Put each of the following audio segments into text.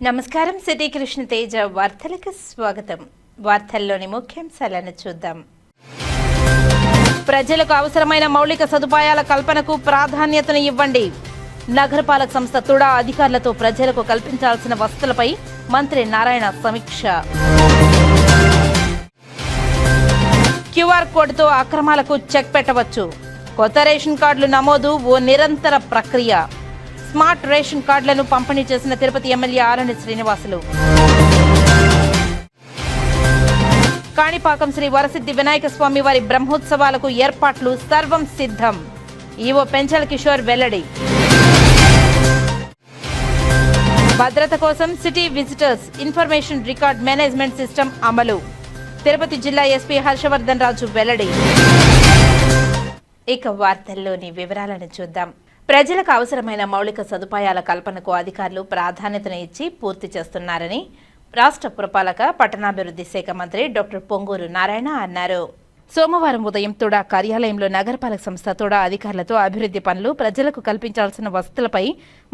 నమస్కారం. సిటీ కృష్ణ తేజ వార్తలకు స్వాగతం. వార్తల్లోని ముఖ్యాంశాలను చూద్దాం. ప్రజలకు అవసరమైన మౌలిక సదుపాయాల కల్పనకు ప్రాధాన్యతను ఇవ్వండి. నగరపాలక సంస్థ తుడా అధికారులతో ప్రజలకు కల్పించాల్సిన వసతులపై మంత్రి నారాయణ సమీక్ష. క్యూఆర్ కోడ్తో అక్రమాలకు చెక్ పెట్టవచ్చు. కొత్త రేషన్ కార్డులు నమోదు ఓ నిరంతర ప్రక్రియ. స్మార్ట్ రేషన్ కార్డులను పంపిణీ చేసిన తిరుపతి ఎమ్మెల్యే ఆరణి శ్రీనివాసులు. కాణిపాకం శ్రీ వరసిద్ధి వినాయక స్వామి వారి బ్రహ్మోత్సవాలకు ఏర్పాట్లు సర్వం సిద్ధం. ఈవో పెంచల్ కిషోర్ వెల్లడి. భద్రత కోసం city visitors information record management system అమలు. తిరుపతి జిల్లా ఎస్పీ హర్షవర్ధన్ రాజు వెల్లడి. ఇక వార్తల్లోని వివరాలను చూద్దాం. ప్రజలకు అవసరమైన మౌలిక సదుపాయాల కల్పనకు అధికారులు ప్రాధాన్యతను ఇచ్చి పూర్తి చేస్తున్నారని రాష్ట్ర పురపాలక పట్టణాభివృద్ధి శాఖ మంత్రి డాక్టర్ పొంగూరు నారాయణ అన్నారు. సోమవారం ఉదయం తుడా కార్యాలయంలో నగరపాలక సంస్థ తుడా అధికారులతో అభివృద్ధి పనులు, ప్రజలకు కల్పించాల్సిన వసతులపై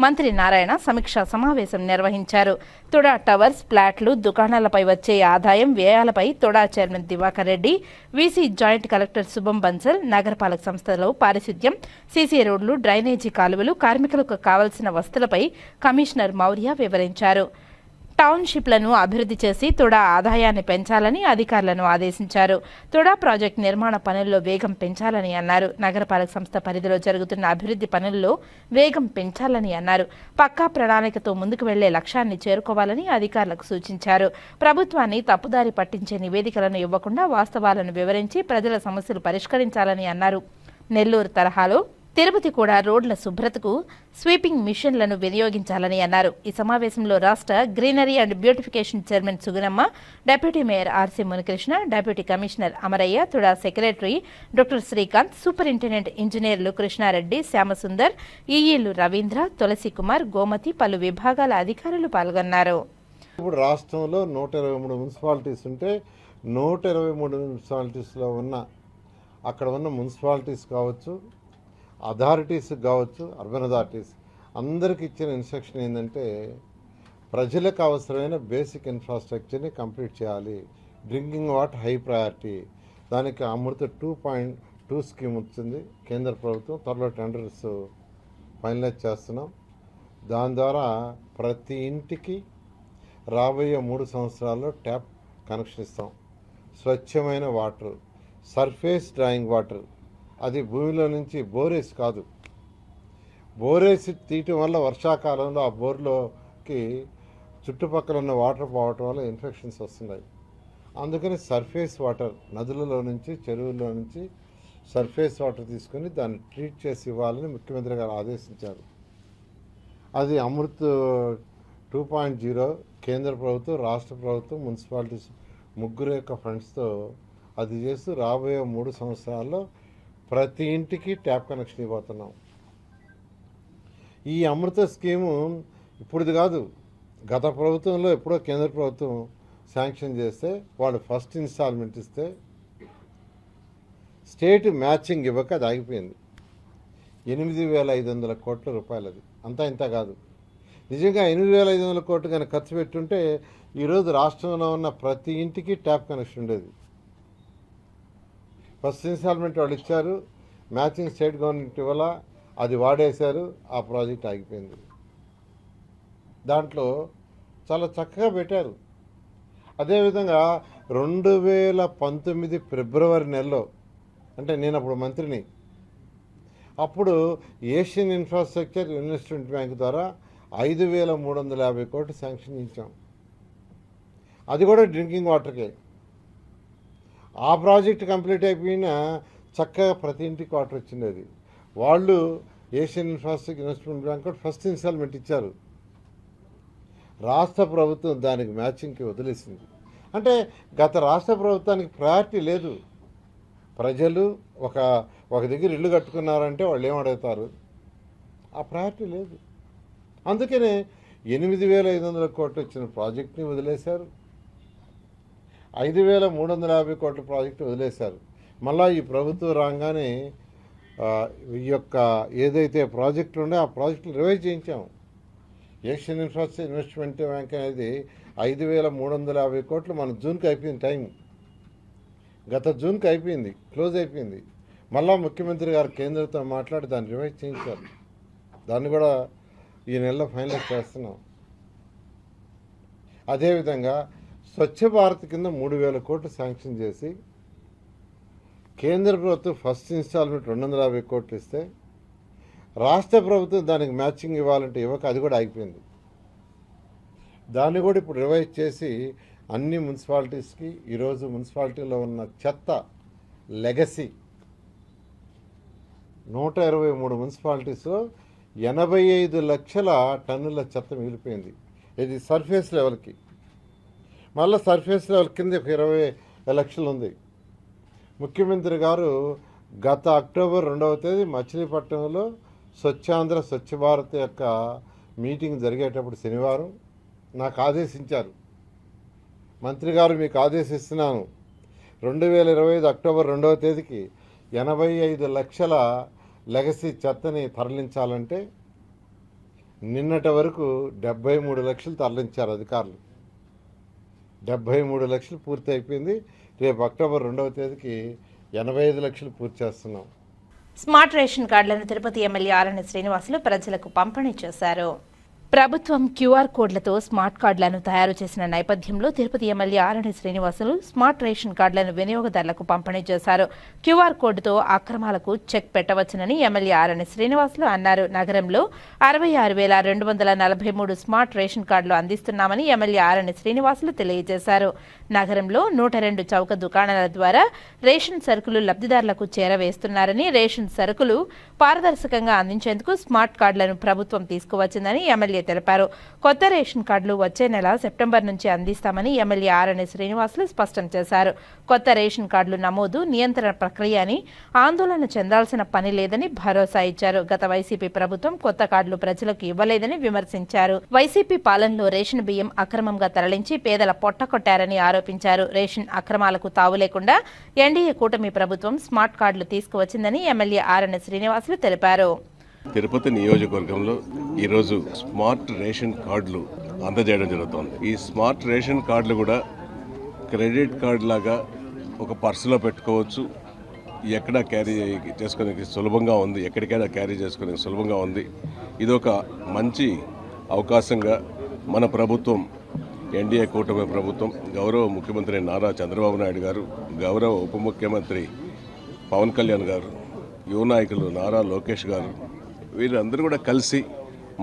మంత్రి నారాయణ సమీక్షా సమావేశం నిర్వహించారు. తుడా టవర్స్, ఫ్లాట్లు, దుకాణాలపై వచ్చే ఆదాయం, వ్యయాలపై TUDA chairman Divakar Reddy, VC joint collector Shubham Bansal, నగరపాలక సంస్థలో పారిశుద్ధ్యం, సీసీ రోడ్లు, డ్రైనేజీ కాలువలు, కార్మికులకు కావాల్సిన వసతులపై కమిషనర్ మౌర్య వివరించారు. టౌన్షిప్లను అభివృద్ధి చేసి తుడా ఆదాయాన్ని పెంచాలని అధికారులను ఆదేశించారు. తుడా ప్రాజెక్టు నిర్మాణ పనుల్లో వేగం పెంచాలని అన్నారు. నగరపాలక సంస్థ పరిధిలో జరుగుతున్న అభివృద్ధి పనుల్లో వేగం పెంచాలని అన్నారు. పక్కా ప్రణాళికతో ముందుకు వెళ్లే లక్ష్యాన్ని చేరుకోవాలని అధికారులకు సూచించారు. ప్రభుత్వాన్ని తప్పుదారి పట్టించే నివేదికలను ఇవ్వకుండా వాస్తవాలను వివరించి ప్రజల సమస్యలు పరిష్కరించాలని అన్నారు. నెల్లూరు తరహాలో తిరుపతి కూడా రోడ్ల శుభ్రతకు స్వీపింగ్ మిషన్లను వినియోగించాలని అన్నారు. ఈ సమావేశంలో రాష్ట్ర greenery and beautification chairman Sugunamma, deputy mayor RC Munikrishna, deputy commissioner Amarayya, TUDA secretary doctor Srikanth, superintendent ఇంజనీర్లు కృష్ణారెడ్డి, శ్యామసుందర్, ఈఈలు రవీంద్ర, తులసి కుమార్, గోమతి, పలు విభాగాల అధికారులు పాల్గొన్నారు. ఇప్పుడు రాష్ట్రంలో 123 మున్సిపాలిటీస్ ఉంటే 123 మున్సిపాలిటీస్లో అక్కడ ఉన్న మున్సిపాలిటీస్ కావచ్చు, అథారిటీస్ కావచ్చు, అర్బన్ అథారిటీస్ అందరికి ఇచ్చిన ఇన్స్ట్రక్షన్ ఏంటంటే ప్రజలకు అవసరమైన బేసిక్ ఇన్ఫ్రాస్ట్రక్చర్ని కంప్లీట్ చేయాలి. Drinking water high priority. దానికి అమృత 2.2 స్కీమ్ వచ్చింది కేంద్ర ప్రభుత్వం. త్వరలో టెండర్స్ ఫైనలైజ్ చేస్తున్నాం. దాని ద్వారా ప్రతి ఇంటికి రాబోయే 3 సంవత్సరాల్లో ట్యాప్ కనెక్షన్ ఇస్తాం. స్వచ్ఛమైన వాటర్, సర్ఫేస్ డ్రాయింగ్ వాటర్, అది భూమిలో నుంచి బోరేసి కాదు, బోరేసి తీయటం వల్ల వర్షాకాలంలో ఆ బోర్లోకి చుట్టుపక్కల ఉన్న వాటర్ పోవటం వల్ల ఇన్ఫెక్షన్స్ వస్తున్నాయి. అందుకని సర్ఫేస్ వాటర్, నదులలో నుంచి, చెరువుల్లో నుంచి సర్ఫేస్ వాటర్ తీసుకొని దాన్ని ట్రీట్ చేసి ఇవ్వాలని ముఖ్యమంత్రి గారు ఆదేశించారు. అది అమృత్ 2.0 కేంద్ర ప్రభుత్వం, రాష్ట్ర ప్రభుత్వం, మున్సిపాలిటీస్ ముగ్గురు యొక్క ఫండ్స్తో అది చేస్తూ రాబోయే 3 సంవత్సరాల్లో ప్రతి ఇంటికి ట్యాప్ కనెక్షన్ ఇవ్వబోతున్నాం. ఈ అమృత స్కీము ఇప్పుడుది కాదు, గత ప్రభుత్వంలో ఎప్పుడో కేంద్ర ప్రభుత్వం శాంక్షన్ చేస్తే వాళ్ళు ఫస్ట్ ఇన్స్టాల్మెంట్ ఇస్తే స్టేట్ మ్యాచింగ్ ఇవ్వక అది ఆగిపోయింది. 8,500 కోట్ల రూపాయలు. అది అంతా ఇంత కాదు. నిజంగా 8,500 కోట్లు కానీ ఖర్చు పెట్టుంటే ఈరోజు రాష్ట్రంలో ఉన్న ప్రతి ఇంటికి ట్యాప్ కనెక్షన్ ఉండేది. ఫస్ట్ ఇన్స్టాల్మెంట్ వాళ్ళు ఇచ్చారు, మ్యాచింగ్ స్టేట్ గవర్నమెంట్ ఇవ్వాల, అది వాడేశారు, ఆ ప్రాజెక్ట్ ఆగిపోయింది. దాంట్లో చాలా చక్కగా పెట్టారు. అదేవిధంగా 2019 ఫిబ్రవరి నెలలో, అంటే నేను అప్పుడు మంత్రిని, అప్పుడు ఏషియన్ ఇన్ఫ్రాస్ట్రక్చర్ ఇన్వెస్ట్మెంట్ బ్యాంక్ ద్వారా 5,350 కోట్లు శాంక్షన్ ఇచ్చాం. అది కూడా డ్రింకింగ్ వాటర్కే. ఆ ప్రాజెక్ట్ కంప్లీట్ అయిపోయినా చక్కగా ప్రతి ఇంటికి వాటర్ వచ్చింది. అది వాళ్ళు Asian Infrastructure Investment Bank first instalment ఇచ్చారు. రాష్ట్ర ప్రభుత్వం దానికి మ్యాచింగ్కి వదిలేసింది. అంటే గత రాష్ట్ర ప్రభుత్వానికి ప్రయారిటీ లేదు. ప్రజలు ఒక దగ్గర ఇల్లు కట్టుకున్నారంటే వాళ్ళు ఏమడుగుతారు, ఆ ప్రయారిటీ లేదు. అందుకనే 8,500 కోట్లు వచ్చిన ప్రాజెక్ట్ని వదిలేశారు, 5,350 కోట్ల ప్రాజెక్టు వదిలేశారు. మళ్ళీ ఈ ప్రభుత్వం రాగానే ఈ యొక్క ఏదైతే ప్రాజెక్టులు ఉన్నాయో ఆ ప్రాజెక్టులు రివైజ్ చేయించాము. ఏషియన్ ఇన్ఫ్రాస్ట్రక్చర్ ఇన్వెస్ట్మెంట్ బ్యాంక్ అనేది 5,350 కోట్లు మన జూన్కి అయిపోయింది టైం. గత జూన్కి అయిపోయింది, క్లోజ్ అయిపోయింది. మళ్ళా ముఖ్యమంత్రి గారు కేంద్రంతో మాట్లాడి దాన్ని రివైజ్ చేయించారు. దాన్ని కూడా ఈ నెలలో ఫైనలైజ్ చేస్తున్నాం. అదేవిధంగా స్వచ్ఛ భారత్ కింద 3,000 కోట్లు శాంక్షన్ చేసి కేంద్ర ప్రభుత్వం ఫస్ట్ ఇన్స్టాల్మెంట్ 250 కోట్లు ఇస్తే రాష్ట్ర ప్రభుత్వం దానికి మ్యాచింగ్ ఇవ్వాలంటే ఇవ్వక అది కూడా ఆగిపోయింది. దాన్ని కూడా ఇప్పుడు రివైజ్ చేసి అన్ని మున్సిపాలిటీస్కి ఈరోజు మున్సిపాలిటీలో ఉన్న చెత్త లెగసీ 123 మున్సిపాలిటీస్లో 85 లక్షల టన్నుల చెత్త మిగిలిపోయింది. ఇది సర్ఫేస్ లెవెల్కి. మళ్ళీ సర్ఫేస్ లెవెల్ కింద 20 లక్షలు ఉంది. ముఖ్యమంత్రి గారు గత అక్టోబర్ 2వ తేదీ మచిలీపట్నంలో స్వచ్ఛాంధ్ర స్వచ్ఛ భారత్ యొక్క మీటింగ్ జరిగేటప్పుడు శనివారం నాకు ఆదేశించారు. మంత్రి గారు మీకు ఆదేశిస్తున్నాను, 2025 అక్టోబర్ 2వ తేదీకి 85 లక్షల లెగసీ చెత్తని తరలించాలంటే నిన్నటి వరకు 73 లక్షలు తరలించారు అధికారులు. 73 లక్షలు పూర్తి అయిపోయింది. రేపు అక్టోబర్ 2వ తేదీకి 85 లక్షలు పూర్తి చేస్తున్నాం. స్మార్ట్ రేషన్ కార్డులను తిరుపతి ఎమ్మెల్యే ఆరణి శ్రీనివాసులు ప్రజలకు పంపిణీ చేశారు. ప్రభుత్వం క్యూఆర్ కోడ్లతో స్మార్ట్ కార్డులను తయారు చేసిన నేపథ్యంలో తిరుపతి ఎమ్మెల్యే ఆరణి శ్రీనివాసులు స్మార్ట్ రేషన్ కార్డులను వినియోగదారులకు పంపిణీ చేశారు. క్యూఆర్ కోడ్తో అక్రమాలకు చెక్ పెట్టవచ్చునని ఎమ్మెల్యే ఆరణి శ్రీనివాసులు అన్నారు. నగరంలో 66,243 స్మార్ట్ రేషన్ కార్డులు అందిస్తున్నామని ఎమ్మెల్యే ఆరణి శ్రీనివాసులు తెలియజేశారు. నగరంలో 102 చౌక దుకాణాల ద్వారా రేషన్ సరుకులు లబ్ధిదారులకు చేరవేస్తున్నారని, రేషన్ సరుకులు పారదర్శకంగా అందించేందుకు స్మార్ట్ కార్డులను ప్రభుత్వం తీసుకువచ్చిందని ఎమ్మెల్యే తెలిపారు. కొత్త రేషన్ కార్డులు వచ్చే నెల సెప్టెంబర్ నుంచి అందిస్తామని ఎమ్మెల్యే ఆరణి శ్రీనివాసులు స్పష్టం చేశారు. కొత్త రేషన్ కార్డులు నమోదు, నియంత్రణ ప్రక్రియ అని ఆందోళన చెందాల్సిన పని లేదని భరోసా ఇచ్చారు. గత వైసీపీ ప్రభుత్వం కొత్త కార్డులు ప్రజలకు ఇవ్వలేదని విమర్శించారు. వైసీపీ పాలనలో రేషన్ బియ్యం అక్రమంగా తరలించి పేదల పొట్టకొట్టారని ఆరోపించారు. రేషన్ అక్రమాలకు తావు లేకుండా ఎన్డీఏ కూటమి ప్రభుత్వం స్మార్ట్ కార్డులు తీసుకువచ్చిందని ఎమ్మెల్యే ఆరణి శ్రీనివాసులు తెలిపారు. తిరుపతి నియోజకవర్గంలో ఈరోజు స్మార్ట్ రేషన్ కార్డులు అందజేయడం జరుగుతుంది. ఈ స్మార్ట్ రేషన్ కార్డులు కూడా క్రెడిట్ కార్డు లాగా ఒక పర్సులో పెట్టుకోవచ్చు, ఎక్కడ క్యారీ చేసుకోవడానికి సులభంగా ఉంది, ఎక్కడికైనా క్యారీ చేసుకోవడానికి సులభంగా ఉంది. ఇది ఒక మంచి అవకాశంగా మన ప్రభుత్వం, ఎన్డీఏ కూటమి ప్రభుత్వం, గౌరవ ముఖ్యమంత్రి నారా చంద్రబాబు నాయుడు గారు, గౌరవ ఉప ముఖ్యమంత్రి పవన్ కళ్యాణ్ గారు, యువ నాయకులు నారా లోకేష్ గారు, వీరందరూ కూడా కలిసి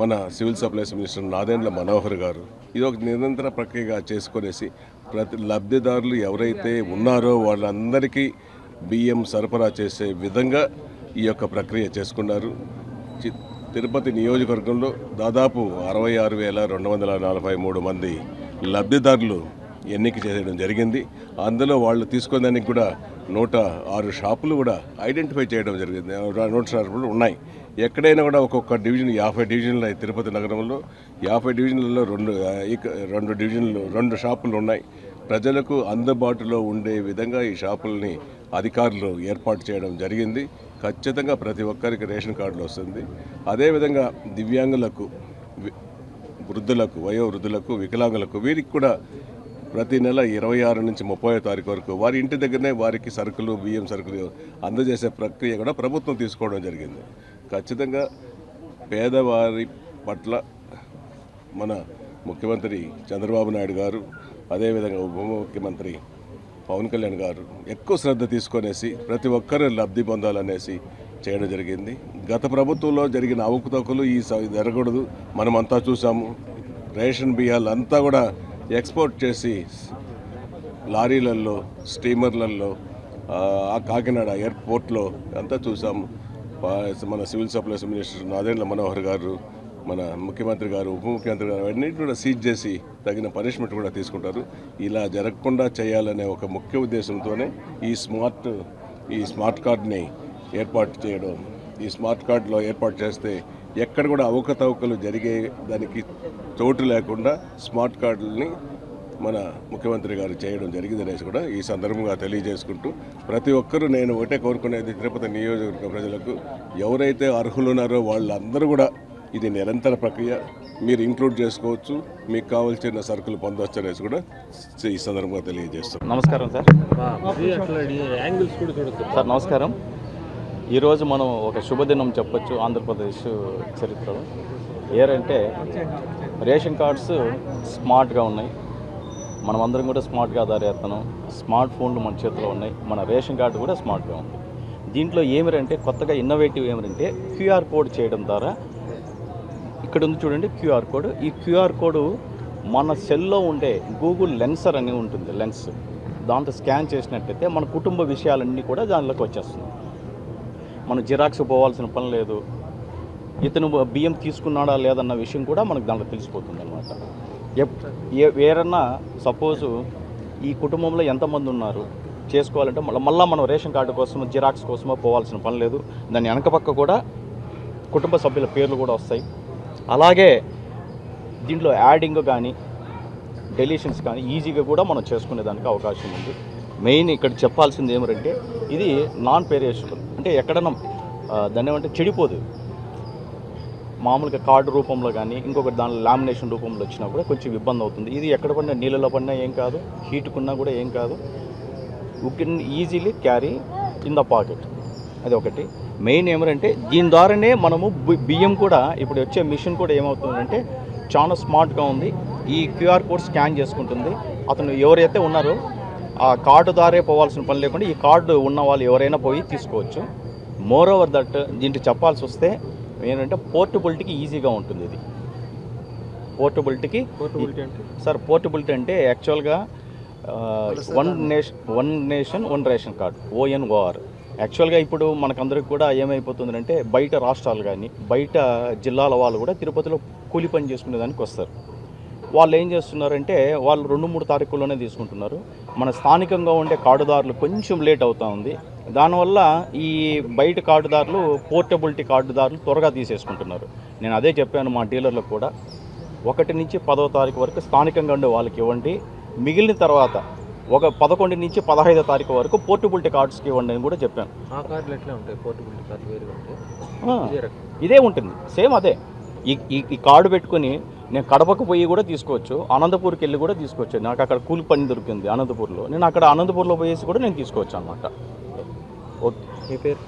మన civil supplies minister Nadendla Manohar గారు ఇది ఒక నిరంతర ప్రక్రియగా చేసుకునేసి ప్రతి లబ్ధిదారులు ఎవరైతే ఉన్నారో వాళ్ళందరికీ బియ్యం సరఫరా చేసే విధంగా ఈ యొక్క ప్రక్రియ చేసుకున్నారు. తిరుపతి నియోజకవర్గంలో దాదాపు 66,243 మంది లబ్ధిదారులు ఎన్నిక చేయడం జరిగింది. అందులో వాళ్ళు తీసుకునేదానికి కూడా 106 షాపులు కూడా ఐడెంటిఫై చేయడం జరిగింది. 100 షాపులు ఉన్నాయి. ఎక్కడైనా కూడా ఒక్కొక్క డివిజన్ 50 డివిజన్లు తిరుపతి నగరంలో 50 డివిజన్లలో 2 డివిజన్లు 2 షాపులు ఉన్నాయి. ప్రజలకు అందుబాటులో ఉండే విధంగా ఈ షాపుల్ని అధికారులు ఏర్పాటు చేయడం జరిగింది. ఖచ్చితంగా ప్రతి ఒక్కరికి రేషన్ కార్డులు వస్తుంది. అదేవిధంగా దివ్యాంగులకు, వృద్ధులకు, వయోవృద్ధులకు, వికలాంగులకు వీరికి కూడా ప్రతి నెల 26 నుంచి 30వ తారీఖు వరకు వారి ఇంటి దగ్గరనే వారికి సరుకులు, బియ్యం సరుకులు అందజేసే ప్రక్రియ కూడా ప్రభుత్వం తీసుకోవడం జరిగింది. ఖచ్చితంగా పేదవారి పట్ల మన ముఖ్యమంత్రి చంద్రబాబు నాయుడు గారు, అదేవిధంగా ఉప ముఖ్యమంత్రి పవన్ కళ్యాణ్ గారు ఎక్కువ శ్రద్ధ తీసుకొనేసి ప్రతి ఒక్కరూ లబ్ధి పొందాలనేసి చేయడం జరిగింది. గత ప్రభుత్వంలో జరిగిన అవకతవకలు ఈ జరగకూడదు. మనమంతా చూసాము. రేషన్ బియ్యాలు అంతా కూడా ఎక్స్పోర్ట్ చేసి లారీలలో, స్టీమర్లలో, కాకినాడ ఎయిర్పోర్ట్లో అంతా చూసాము. మన civil supplies minister Nadendla Manohar గారు, మన ముఖ్యమంత్రి గారు, ఉప ముఖ్యమంత్రి గారు అన్నింటినీ కూడా సీజ్ చేసి తగిన పనిష్మెంట్ కూడా తీసుకుంటారు. ఇలా జరగకుండా చేయాలనే ఒక ముఖ్య ఉద్దేశంతోనే ఈ స్మార్ట్ కార్డ్ని ఏర్పాటు చేయడం. ఈ స్మార్ట్ కార్డులో ఏర్పాటు చేస్తే ఎక్కడ కూడా అవకతవకలు జరిగే దానికి చోటు లేకుండా స్మార్ట్ కార్డులని మన ముఖ్యమంత్రి గారు చేయడం జరిగిందనేసి కూడా ఈ సందర్భంగా తెలియజేసుకుంటూ ప్రతి ఒక్కరూ నేను ఒకటే కోరుకునేది తిరుపతి నియోజకవర్గ ప్రజలకు ఎవరైతే అర్హులు ఉన్నారో వాళ్ళందరూ కూడా ఇది నిరంతర ప్రక్రియ. మీరు ఇంక్లూడ్ చేసుకోవచ్చు, మీకు కావాల్సిన సరుకులు పొందవచ్చు అనేసి కూడా ఈ సందర్భంగా తెలియజేస్తాం. నమస్కారం సార్. సార్ నమస్కారం. ఈరోజు మనం ఒక శుభదినం చెప్పొచ్చు ఆంధ్రప్రదేశ్ చరిత్రలో. ఏరంటే రేషన్ కార్డ్స్ స్మార్ట్గా ఉన్నాయి, మనమందరం కూడా స్మార్ట్గా ఆధారేస్తున్నాం. స్మార్ట్ ఫోన్లు మన చేతిలో ఉన్నాయి, మన రేషన్ కార్డు కూడా స్మార్ట్గా ఉంది. దీంట్లో ఏమిరంటే కొత్తగా ఇన్నోవేటివ్ ఏమిరంటే క్యూఆర్ కోడ్ చేయడం ద్వారా, ఇక్కడ ఉంది చూడండి క్యూఆర్ కోడ్. ఈ క్యూఆర్ కోడ్ మన సెల్లో ఉండే గూగుల్ లెన్సర్ అని ఉంటుంది, లెన్స్, దాంతో స్కాన్ చేసినట్టయితే మన కుటుంబ విషయాలన్నీ కూడా దానిలోకి వచ్చేస్తుంది. మనం జిరాక్స్ పోవాల్సిన పని లేదు, ఇతను బియ్యం తీసుకున్నాడా లేదన్న విషయం కూడా మనకు దాంట్లో తెలిసిపోతుంది అనమాట. వేరన్నా సపోజు ఈ కుటుంబంలో ఎంతమంది ఉన్నారు చేసుకోవాలంటే మళ్ళీ మనం రేషన్ కార్డు కోసం జిరాక్స్ కోసమో పోవాల్సిన పని లేదు. దాని వెనక పక్క కూడా కుటుంబ సభ్యుల పేర్లు కూడా వస్తాయి. అలాగే దీంట్లో యాడింగ్ కానీ డెలీషన్స్ కానీ ఈజీగా కూడా మనం చేసుకునేదానికి అవకాశం ఉంది. మెయిన్ ఇక్కడ చెప్పాల్సింది ఏమంటే ఇది నాన్ పెరిషబుల్, అంటే ఎక్కడన్నా దాన్ని ఏమంటే చెడిపోదు. మామూలుగా కార్డు రూపంలో కానీ ఇంకొకటి దానిలో లామినేషన్ రూపంలో వచ్చినా కూడా కొంచెం ఇబ్బంది అవుతుంది. ఇది ఎక్కడ పడినా నీళ్ళలో పడినా ఏం కాదు, హీట్కున్నా కూడా ఏం కాదు. You can easily carry in the pocket. అది ఒకటి. మెయిన్ ఏమంటే దీని ద్వారానే మనము బియ్యం కూడా ఇప్పుడు వచ్చే మిషన్ కూడా ఏమవుతుందంటే చాలా స్మార్ట్గా ఉంది. ఈ క్యూఆర్ కోడ్ స్కాన్ చేసుకుంటుంది. అతను ఎవరైతే ఉన్నారో ఆ కార్డు ద్వారే పోవాల్సిన పని లేకుండా ఈ కార్డు ఉన్న వాళ్ళు ఎవరైనా పోయి తీసుకోవచ్చు. మోర్ ఓవర్ దట్ దీంట్లో చెప్పాల్సి వస్తే ఏంటంటే పోర్టబిలిటీకి ఈజీగా ఉంటుంది. ఇది పోర్టబిలిటీ అంటే సార్, పోర్టబిలిటీ అంటే యాక్చువల్గా one nation one ration card, ONOR. యాక్చువల్గా ఇప్పుడు మనకందరికి కూడా ఏమైపోతుందంటే బయట రాష్ట్రాలు కానీ బయట జిల్లాల వాళ్ళు కూడా తిరుపతిలో కూలి పని చేసుకునేదానికి వస్తారు. వాళ్ళు ఏం చేస్తున్నారంటే వాళ్ళు 2-3 తారీఖుల్లోనే తీసుకుంటున్నారు. మన స్థానికంగా ఉండే కార్డుదారులు కొంచెం లేట్ అవుతూ ఉంది. దానివల్ల ఈ బయట కార్డుదారులు పోర్టబిలిటీ కార్డుదారులు త్వరగా తీసేసుకుంటున్నారు. నేను అదే చెప్పాను మా డీలర్లకు కూడా, 1 నుంచి 10వ తారీఖు వరకు స్థానికంగా ఉండే వాళ్ళకి ఇవ్వండి, మిగిలిన తర్వాత 11 నుంచి 15వ తారీఖు వరకు పోర్టబిలిటీ కార్డ్స్కి ఇవ్వండి అని కూడా చెప్పాను. ఆ కార్డులు ఎట్లా ఉంటాయి? పోర్టబిలిటీ కార్డు వేరుగా ఉంటాయి? ఇదే ఉంటుంది, సేమ్ అదే. ఈ కార్డు పెట్టుకుని నేను కడపకు పోయి కూడా తీసుకోవచ్చు, అనంతపూర్కి వెళ్ళి కూడా తీసుకోవచ్చు. నాకు అక్కడ కూలి పని దొరికింది అనంతపూర్లో, నేను అక్కడ అనంతపూర్లో పోయేసి కూడా నేను తీసుకోవచ్చు అనమాట. ఓకే. మీ పేరు?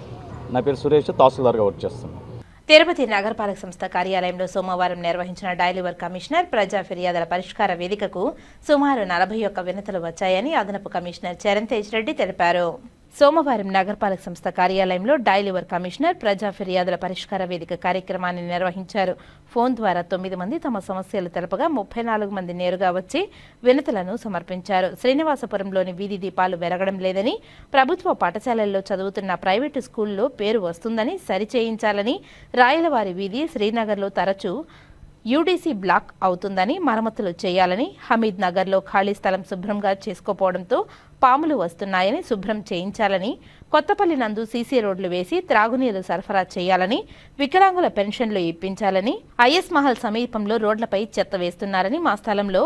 నా పేరు సురేష్, తహసీల్దార్గా వర్క్ చేస్తున్నాను. తిరుపతి నగరపాలక సంస్థ కార్యాలయంలో సోమవారం నిర్వహించిన డైలీవర్ కమిషనర్ ప్రజా ఫిర్యాదుల పరిష్కార వేదికకు సుమారు 41 వినతులు వచ్చాయని అదనపు కమిషనర్ చరణ్తేజ్ రెడ్డి తెలిపారు. సోమవారం నగరపాలక సంస్థ కార్యాలయంలో డైలీవర్ కమిషనర్ ప్రజా ఫిర్యాదుల పరిష్కార వేదిక కార్యక్రమాన్ని నిర్వహించారు. ఫోన్ ద్వారా 9 మంది తమ సమస్యలు తెలపగా 34 మంది నేరుగా వచ్చి వినతులను సమర్పించారు. శ్రీనివాసపురంలోని వీధి దీపాలు వెలగడం లేదని, ప్రభుత్వ పాఠశాలల్లో చదువుతున్న ప్రైవేటు స్కూల్లో పేరు వస్తుందని సరిచేయించాలని, రాయలవారి వీధి శ్రీనగర్లో తరచూ యూడీసీ బ్లాక్ అవుతుందని మరమ్మతులు చేయాలని, హమీద్ నగర్లో ఖాళీ స్థలం శుభ్రంగా చేసుకోపోవడంతో పాములు వస్తున్నాయని శుభ్రం చేయించాలని, కొత్తపల్లి నందు సీసీ రోడ్లు వేసి త్రాగునీరు సరఫరా చేయాలని, వికలాంగుల పెన్షన్లు ఇప్పించాలని, ఐఎస్ మహల్ సమీపంలో రోడ్లపై చెత్త వేస్తున్నారని, మా స్థలంలో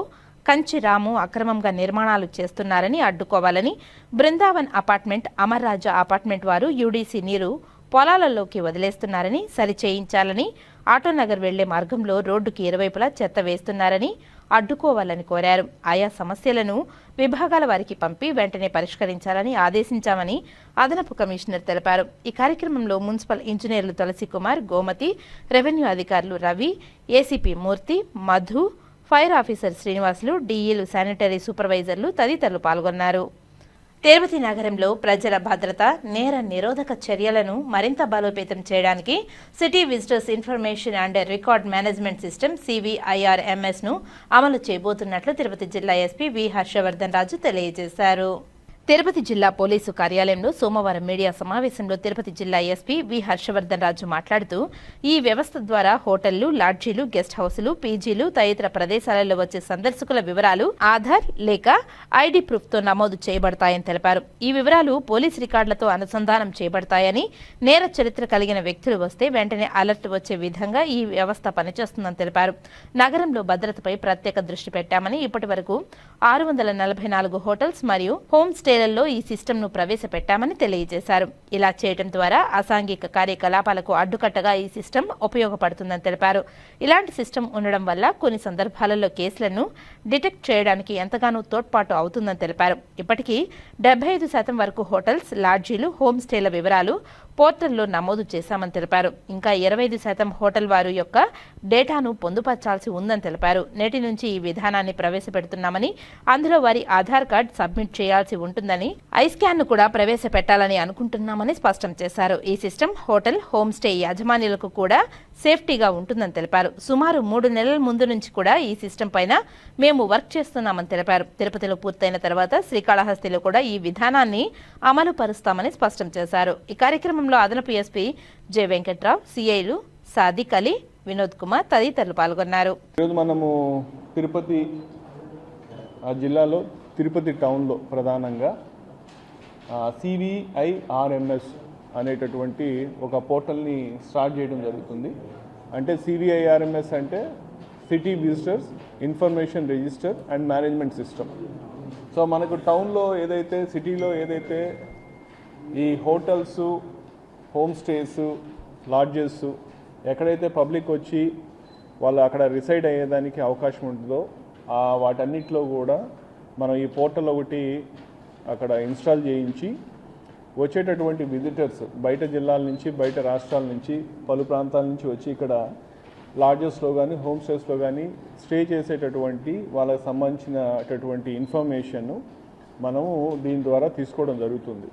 కంచి రాము అక్రమంగా నిర్మాణాలు చేస్తున్నారని అడ్డుకోవాలని, బృందావన్ అపార్ట్మెంట్, అమర్ రాజా అపార్ట్మెంట్ వారు యూడీసీ నీరు పొలాలలోకి వదిలేస్తున్నారని సరిచేయించాలని, ఆటోనగర్ వెళ్లే మార్గంలో రోడ్డుకి ఇరువైపులా చెత్త వేస్తున్నారని అడ్డుకోవాలని కోరారు. ఆయా సమస్యలను విభాగాల వారికి పంపి వెంటనే పరిష్కరించాలని ఆదేశించామని అదనపు కమిషనర్ తెలిపారు. ఈ కార్యక్రమంలో మున్సిపల్ ఇంజనీర్లు తులసి కుమార్, గోమతి, రెవెన్యూ అధికారులు Ravi, ACP Murthy, Madhu, fire officer Srinivasulu, డీఈలు, శానిటరీ సూపర్వైజర్లు తదితరులు పాల్గొన్నారు. తిరుపతి నగరంలో ప్రజల భద్రత, నేర నిరోధక చర్యలను మరింత బలోపేతం చేయడానికి city visitors information and record management system CVIRMS ను అమలు చేయబోతున్నట్లు తిరుపతి జిల్లా ఎస్పీ వి హర్షవర్ధన్ రాజు తెలియజేశారు. తిరుపతి జిల్లా పోలీసు కార్యాలయంలో సోమవారం మీడియా సమావేశంలో తిరుపతి జిల్లా ఎస్పీ వి హర్షవర్ధన్ రాజు మాట్లాడుతూ, ఈ వ్యవస్థ ద్వారా హోటళ్లు, లాడ్జీలు, గెస్ట్ హౌసులు, పీజీలు తదితర ప్రదేశాలలో వచ్చే సందర్శకుల వివరాలు ఆధార్ లేక ఐడి ప్రూఫ్తో నమోదు చేయబడతాయని తెలిపారు. ఈ వివరాలు పోలీస్ రికార్డులతో అనుసంధానం చేయబడతాయని, నేర చరిత్ర కలిగిన వ్యక్తులు వస్తే వెంటనే అలర్ట్ వచ్చే విధంగా ఈ వ్యవస్థ పనిచేస్తుందని తెలిపారు. నగరంలో భద్రతపై ప్రత్యేక దృష్టి పెట్టామని, ఇప్పటి వరకు 644 హోటల్స్ మరియు హోమ్ స్టే స్టేలలో ఈ సిస్టమ్ను ప్రవేశపెట్టామని తెలియజేశారు. ఇలా చేయడం ద్వారా అసాంఘిక కార్యకలాపాలకు అడ్డుకట్టగా ఈ సిస్టమ్ ఉపయోగపడుతుందని తెలిపారు. ఇలాంటి సిస్టమ్ ఉండడం వల్ల కొన్ని సందర్భాలలో కేసులను డిటెక్ట్ చేయడానికి ఎంతగానో తోడ్పాటు అవుతుందని తెలిపారు. ఇప్పటికీ 75% వరకు హోటల్స్, లాడ్జీలు, హోమ్ స్టేల వివరాలు పోర్టల్లో నమోదు చేశామని తెలిపారు. ఇంకా 25% హోటల్ వారు యొక్క డేటాను పొందుపర్చాల్సి ఉందని తెలిపారు. నేటి నుంచి ఈ విధానాన్ని ప్రవేశపెడుతున్నామని, అందులో వారి ఆధార్ కార్డ్ సబ్మిట్ చేయాల్సి ఉంటుందని, ఐస్కాన్ ను కూడా ప్రవేశపెట్టాలని అనుకుంటున్నామని స్పష్టం చేశారు. ఈ సిస్టమ్ హోటల్, హోమ్ స్టే యాజమాన్యులకు కూడా సేఫ్టీగా ఉంటుందని తెలిపారు. సుమారు 3 నెలల ముందు నుంచి కూడా ఈ సిస్టమ్ పైన మేము వర్క్ చేస్తున్నామని తెలిపారు. తిరుపతిలో పూర్తయిన తర్వాత శ్రీకాళహస్తిలో కూడా ఈ విధానాన్ని అమలు పరుస్తామని స్పష్టం చేశారు. ఈ కార్యక్రమంలో అదనపు ఎస్పీ జె వెంకట్రావు, సిఐలు సాదిక్ అలీ, వినోద్ కుమార్ తదితరులు పాల్గొన్నారు. ఈరోజు మనము తిరుపతి జిల్లాలో తిరుపతి టౌన్లో ప్రధానంగా CVIRMS అనేటటువంటి ఒక పోర్టల్ని స్టార్ట్ చేయడం జరుగుతుంది. అంటే CVIRMS అంటే city visitors information register and management system. So మనకు టౌన్లో ఏదైతే సిటీలో ఏదైతే ఈ హోటల్స్, హోమ్ స్టేస్, లాడ్జెస్ ఎక్కడైతే పబ్లిక్ వచ్చి వాళ్ళు అక్కడ రిసైడ్ అయ్యేదానికి అవకాశం ఉంటుందో వాటన్నిటిలో కూడా మనం ఈ పోర్టల్ ఒకటి అక్కడ ఇన్స్టాల్ చేయించి వచ్చేటటువంటి విజిటర్స్ బయట జిల్లాల నుంచి, బయట రాష్ట్రాల నుంచి, పలు ప్రాంతాల నుంచి వచ్చి ఇక్కడ లాడ్జెస్లో కానీ, హోమ్ స్టేస్లో కానీ స్టే చేసేటటువంటి వాళ్ళకి సంబంధించినటువంటి ఇన్ఫర్మేషన్ మనము దీని ద్వారా తీసుకోవడం జరుగుతుంది.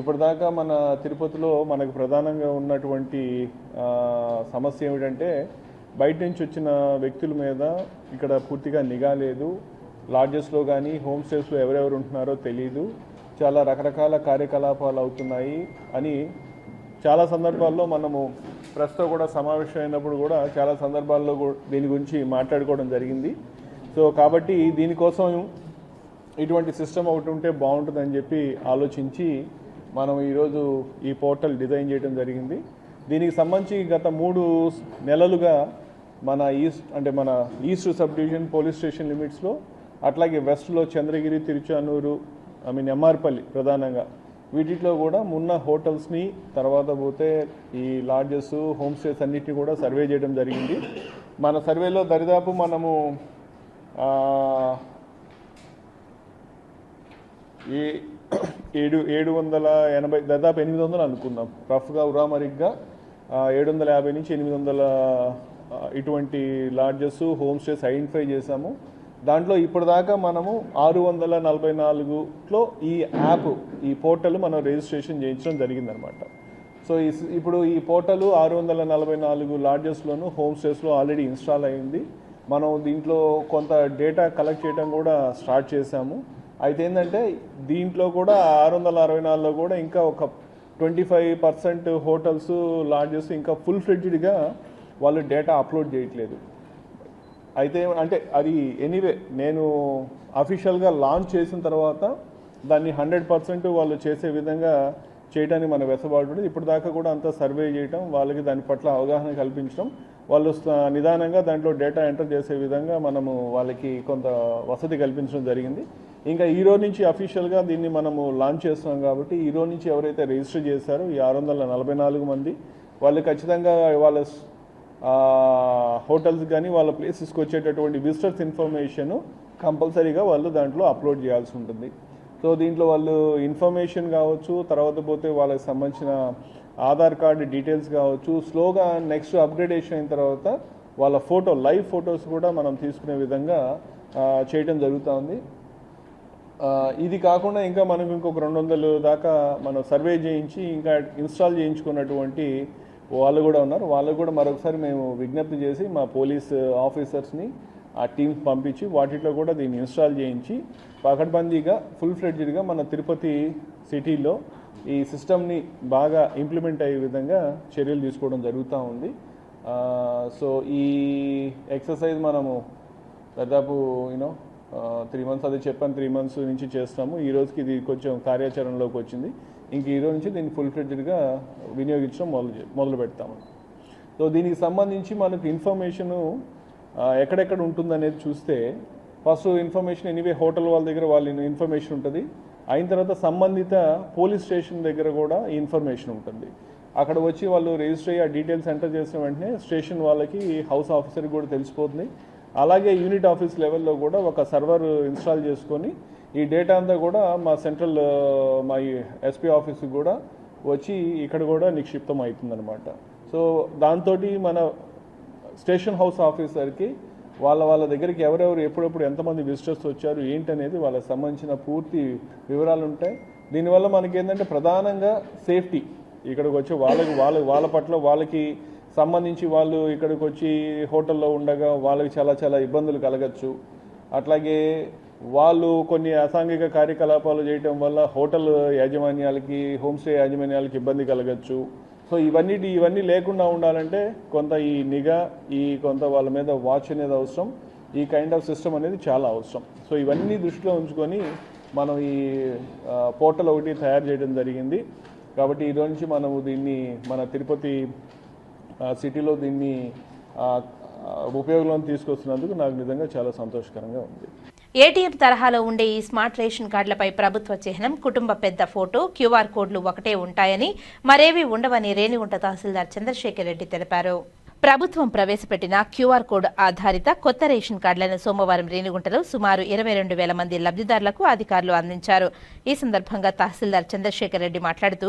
ఇప్పటిదాకా మన తిరుపతిలో మనకు ప్రధానంగా ఉన్నటువంటి సమస్య ఏమిటంటే బయట నుంచి వచ్చిన వ్యక్తుల మీద ఇక్కడ పూర్తిగా నిఘా లేదు. లాడ్జెస్లో కానీ, హోమ్ స్టేస్లో ఎవరెవరు ఉంటున్నారో తెలియదు. చాలా రకరకాల కార్యకలాపాలు అవుతున్నాయి అని చాలా సందర్భాల్లో మనము ప్రెస్తో కూడా సమావేశం అయినప్పుడు కూడా చాలా సందర్భాల్లో దీని గురించి మాట్లాడుకోవడం జరిగింది. సో కాబట్టి దీనికోసం ఇటువంటి సిస్టమ్ ఒకటి ఉంటే బాగుంటుందని చెప్పి ఆలోచించి మనం ఈరోజు ఈ పోర్టల్ డిజైన్ చేయడం జరిగింది. దీనికి సంబంధించి గత 3 నెలలుగా మన east subdivision police station లిమిట్స్లో, అట్లాగే వెస్ట్లో చంద్రగిరి, తిరుచానూరు, ఎంఆర్పల్లి ప్రధానంగా వీటిలో కూడా ఉన్న హోటల్స్ని, తర్వాత పోతే ఈ లాడ్జెస్, హోమ్ స్టేస్ అన్నిటిని కూడా సర్వే చేయడం జరిగింది. మన సర్వేలో దరిదాపు మనము ఈ 780 దాదాపు 800 అనుకుందాం, రఫ్గా ఉరామరిగ్గా 750 నుంచి 800 ఇటువంటి లాడ్జెస్, హోమ్ స్టేస్ ఐడెంటిఫై చేశాము. దాంట్లో ఇప్పటిదాకా మనము 644లో ఈ యాప్, ఈ పోర్టల్ మనం రిజిస్ట్రేషన్ చేయించడం జరిగిందనమాట. సో ఇప్పుడు ఈ పోర్టల్ 644 లాడ్జెస్లోను, హోమ్ స్టేస్లో ఆల్రెడీ ఇన్స్టాల్ అయింది. మనం దీంట్లో కొంత డేటా కలెక్ట్ చేయడం కూడా స్టార్ట్ చేశాము. అయితే ఏంటంటే దీంట్లో కూడా 664లో కూడా ఇంకా ఒక 25% హోటల్స్, లాడ్జెస్ ఇంకా ఫుల్ ఫ్లెడ్జ్డ్గా వాళ్ళు డేటా అప్లోడ్ చేయట్లేదు. అయితే అంటే అది ఎనీవే నేను అఫీషియల్గా లాంచ్ చేసిన తర్వాత దాన్ని 100% వాళ్ళు చేసే విధంగా చేయడానికి మన వెసులుబాటు. ఇప్పుడు దాకా కూడా అంతా సర్వే చేయటం, వాళ్ళకి దాని పట్ల అవగాహన కల్పించడం, వాళ్ళు నిదానంగా దాంట్లో డేటా ఎంటర్ చేసే విధంగా మనము వాళ్ళకి కొంత వసతి కల్పించడం జరిగింది. ఇంకా ఈ రోజు నుంచి అఫీషియల్గా దీన్ని మనము లాంచ్ చేస్తున్నాం కాబట్టి ఈ రోజు నుంచి ఎవరైతే రిజిస్టర్ చేశారో ఈ 644 మంది వాళ్ళు ఖచ్చితంగా వాళ్ళ హోటల్స్ కానీ వాళ్ళ ప్లేసెస్కి వచ్చేటటువంటి విజిటర్స్ ఇన్ఫర్మేషన్ కంపల్సరీగా వాళ్ళు దాంట్లో అప్లోడ్ చేయాల్సి ఉంటుంది. సో దీంట్లో వాళ్ళు ఇన్ఫర్మేషన్ కావచ్చు, తర్వాత పోతే వాళ్ళకి సంబంధించిన ఆధార్ కార్డు డీటెయిల్స్ కావచ్చు, స్లోగా నెక్స్ట్ అప్గ్రేడేషన్ అయిన తర్వాత వాళ్ళ లైవ్ ఫొటోస్ కూడా మనం తీసుకునే విధంగా చేయడం జరుగుతుంది. ఇది కాకుండా ఇంకా మనకు ఇంకొక 200 దాకా మనం సర్వే చేయించి ఇంకా ఇన్స్టాల్ చేయించుకున్నటువంటి వాళ్ళు కూడా ఉన్నారు. వాళ్ళకు కూడా మరొకసారి మేము విజ్ఞప్తి చేసి మా పోలీస్ ఆఫీసర్స్ని ఆ టీమ్స్ పంపించి వాటిలో కూడా దీన్ని ఇన్స్టాల్ చేయించి పకడ్బందీగా ఫుల్ ఫ్లెడ్జ్డ్గా మన తిరుపతి సిటీలో ఈ సిస్టమ్ని బాగా ఇంప్లిమెంట్ అయ్యే విధంగా చర్యలు తీసుకోవడం జరుగుతూ ఉంది. సో ఈ ఎక్సర్సైజ్ మనము దాదాపు 3 months అది చెప్పాను, 3 months నుంచి చేస్తాము. ఈ రోజుకి ఇది కొంచెం కార్యాచరణలోకి వచ్చింది. ఇంక ఈ రోజు నుంచి దీన్ని ఫుల్ ఫ్లెడ్జ్డ్గా వినియోగించడం మొదలు పెడతాము. సో దీనికి సంబంధించి మనకు ఇన్ఫర్మేషను ఎక్కడెక్కడ ఉంటుందనేది చూస్తే ఫస్ట్ ఇన్ఫర్మేషన్ ఎనీవే హోటల్ వాళ్ళ దగ్గర వాళ్ళ ఇన్ఫర్మేషన్ ఉంటుంది. అయిన తర్వాత సంబంధిత పోలీస్ స్టేషన్ దగ్గర కూడా ఈ ఇన్ఫర్మేషన్ ఉంటుంది. అక్కడ వచ్చి వాళ్ళు రిజిస్టర్ అయ్యి ఆ డీటెయిల్స్ ఎంటర్ చేసిన వెంటనే స్టేషన్ వాళ్ళకి హౌస్ ఆఫీసర్కి కూడా తెలిసిపోతుంది. అలాగే యూనిట్ ఆఫీస్ లెవెల్లో కూడా ఒక సర్వర్ ఇన్స్టాల్ చేసుకొని ఈ డేటా అంతా కూడా మా సెంట్రల్ మా ఎస్పీ ఆఫీస్కి కూడా వచ్చి ఇక్కడ కూడా నిక్షిప్తం అవుతుందన్నమాట. సో దాంతో మన స్టేషన్ హౌస్ ఆఫీసర్కి వాళ్ళ దగ్గరికి ఎవరెవరు ఎప్పుడెప్పుడు ఎంతమంది విజిటర్స్ వచ్చారు ఏంటనేది వాళ్ళకి సంబంధించిన పూర్తి వివరాలు ఉంటాయి. దీనివల్ల మనకి ఏంటంటే ప్రధానంగా సేఫ్టీ, ఇక్కడికి వచ్చి వాళ్ళ పట్ల వాళ్ళకి సంబంధించి వాళ్ళు ఇక్కడికి వచ్చి హోటల్లో ఉండగా వాళ్ళకి చాలా ఇబ్బందులు కలగచ్చు. అట్లాగే వాళ్ళు కొన్ని అసాంఘిక కార్యకలాపాలు చేయటం వల్ల హోటల్ యాజమాన్యాలకి, హోమ్స్టే యాజమాన్యాలకి ఇబ్బంది కలగచ్చు. సో ఇవన్నీ లేకుండా ఉండాలంటే కొంత ఈ నిఘా, కొంత వాళ్ళ మీద వాచ్ అనేది అవసరం. ఈ కైండ్ ఆఫ్ సిస్టమ్ అనేది చాలా అవసరం. సో ఇవన్నీ దృష్టిలో ఉంచుకొని మనం ఈ పోర్టల్ ఒకటి తయారు చేయడం జరిగింది. కాబట్టి ఈరోజు నుంచి మనము దీన్ని మన తిరుపతి సిటీలో దీన్ని ఉపయోగంలోకి తీసుకొస్తున్నందుకు నాకు నిజంగా చాలా సంతోషకరంగా ఉంది. ఏటీఎం తరహాలో ఉండే ఈ స్మార్ట్ రేషన్ కార్డులపై ప్రభుత్వ చిహ్నం, కుటుంబ పెద్ద ఫోటో, క్యూఆర్ కోడ్లు ఒకటే ఉంటాయని, మరేవీ ఉండవని రేణిగుంట తహసీల్దార్ చంద్రశేఖర్ రెడ్డి తెలిపారు. ప్రభుత్వం ప్రవేశపెట్టిన క్యూఆర్ కోడ్ ఆధారిత కొత్త రేషన్ కార్డులను సోమవారం రేణిగుంటలో సుమారు 22,000 మంది లబ్ధిదారులకు అధికారులు అందించారు. ఈ సందర్భంగా తహసీల్దార్ చంద్రశేఖర్ రెడ్డి మాట్లాడుతూ,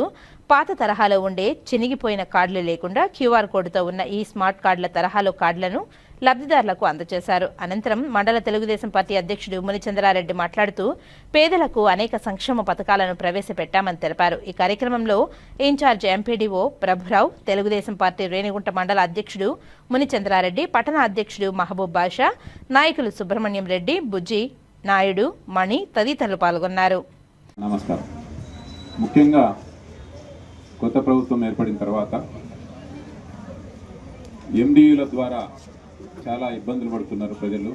పాత తరహాలో ఉండే చినిగిపోయిన కార్డులు లేకుండా క్యూఆర్ కోడ్తో ఉన్న ఈ స్మార్ట్ కార్డుల తరహాలో కార్డులను లబ్ధిదారులకు అందజేశారు. అనంతరం మండల తెలుగుదేశం పార్టీ అధ్యక్షుడు మునిచంద్రారెడ్డి మాట్లాడుతూ, పేదలకు అనేక సంక్షేమ పథకాలను ప్రవేశపెట్టామని తెలిపారు. ఈ కార్యక్రమంలో in charge MPDO Prabhurao, Telugu Desam party Renigunta మండల అధ్యక్షుడు మునిచంద్రారెడ్డి, పట్టణ అధ్యక్షుడు మహబూబ్ బాషా, నాయకులు సుబ్రహ్మణ్యం రెడ్డి, బుజ్జి నాయుడు, మణి తదితరులు పాల్గొన్నారు. నమస్కారం. ముఖ్యంగా కొత్త ప్రభుత్వం ఏర్పడిన తర్వాత ఎండియూల ద్వారా చాలా ఇబ్బందులు పడుతున్నారు ప్రజలు.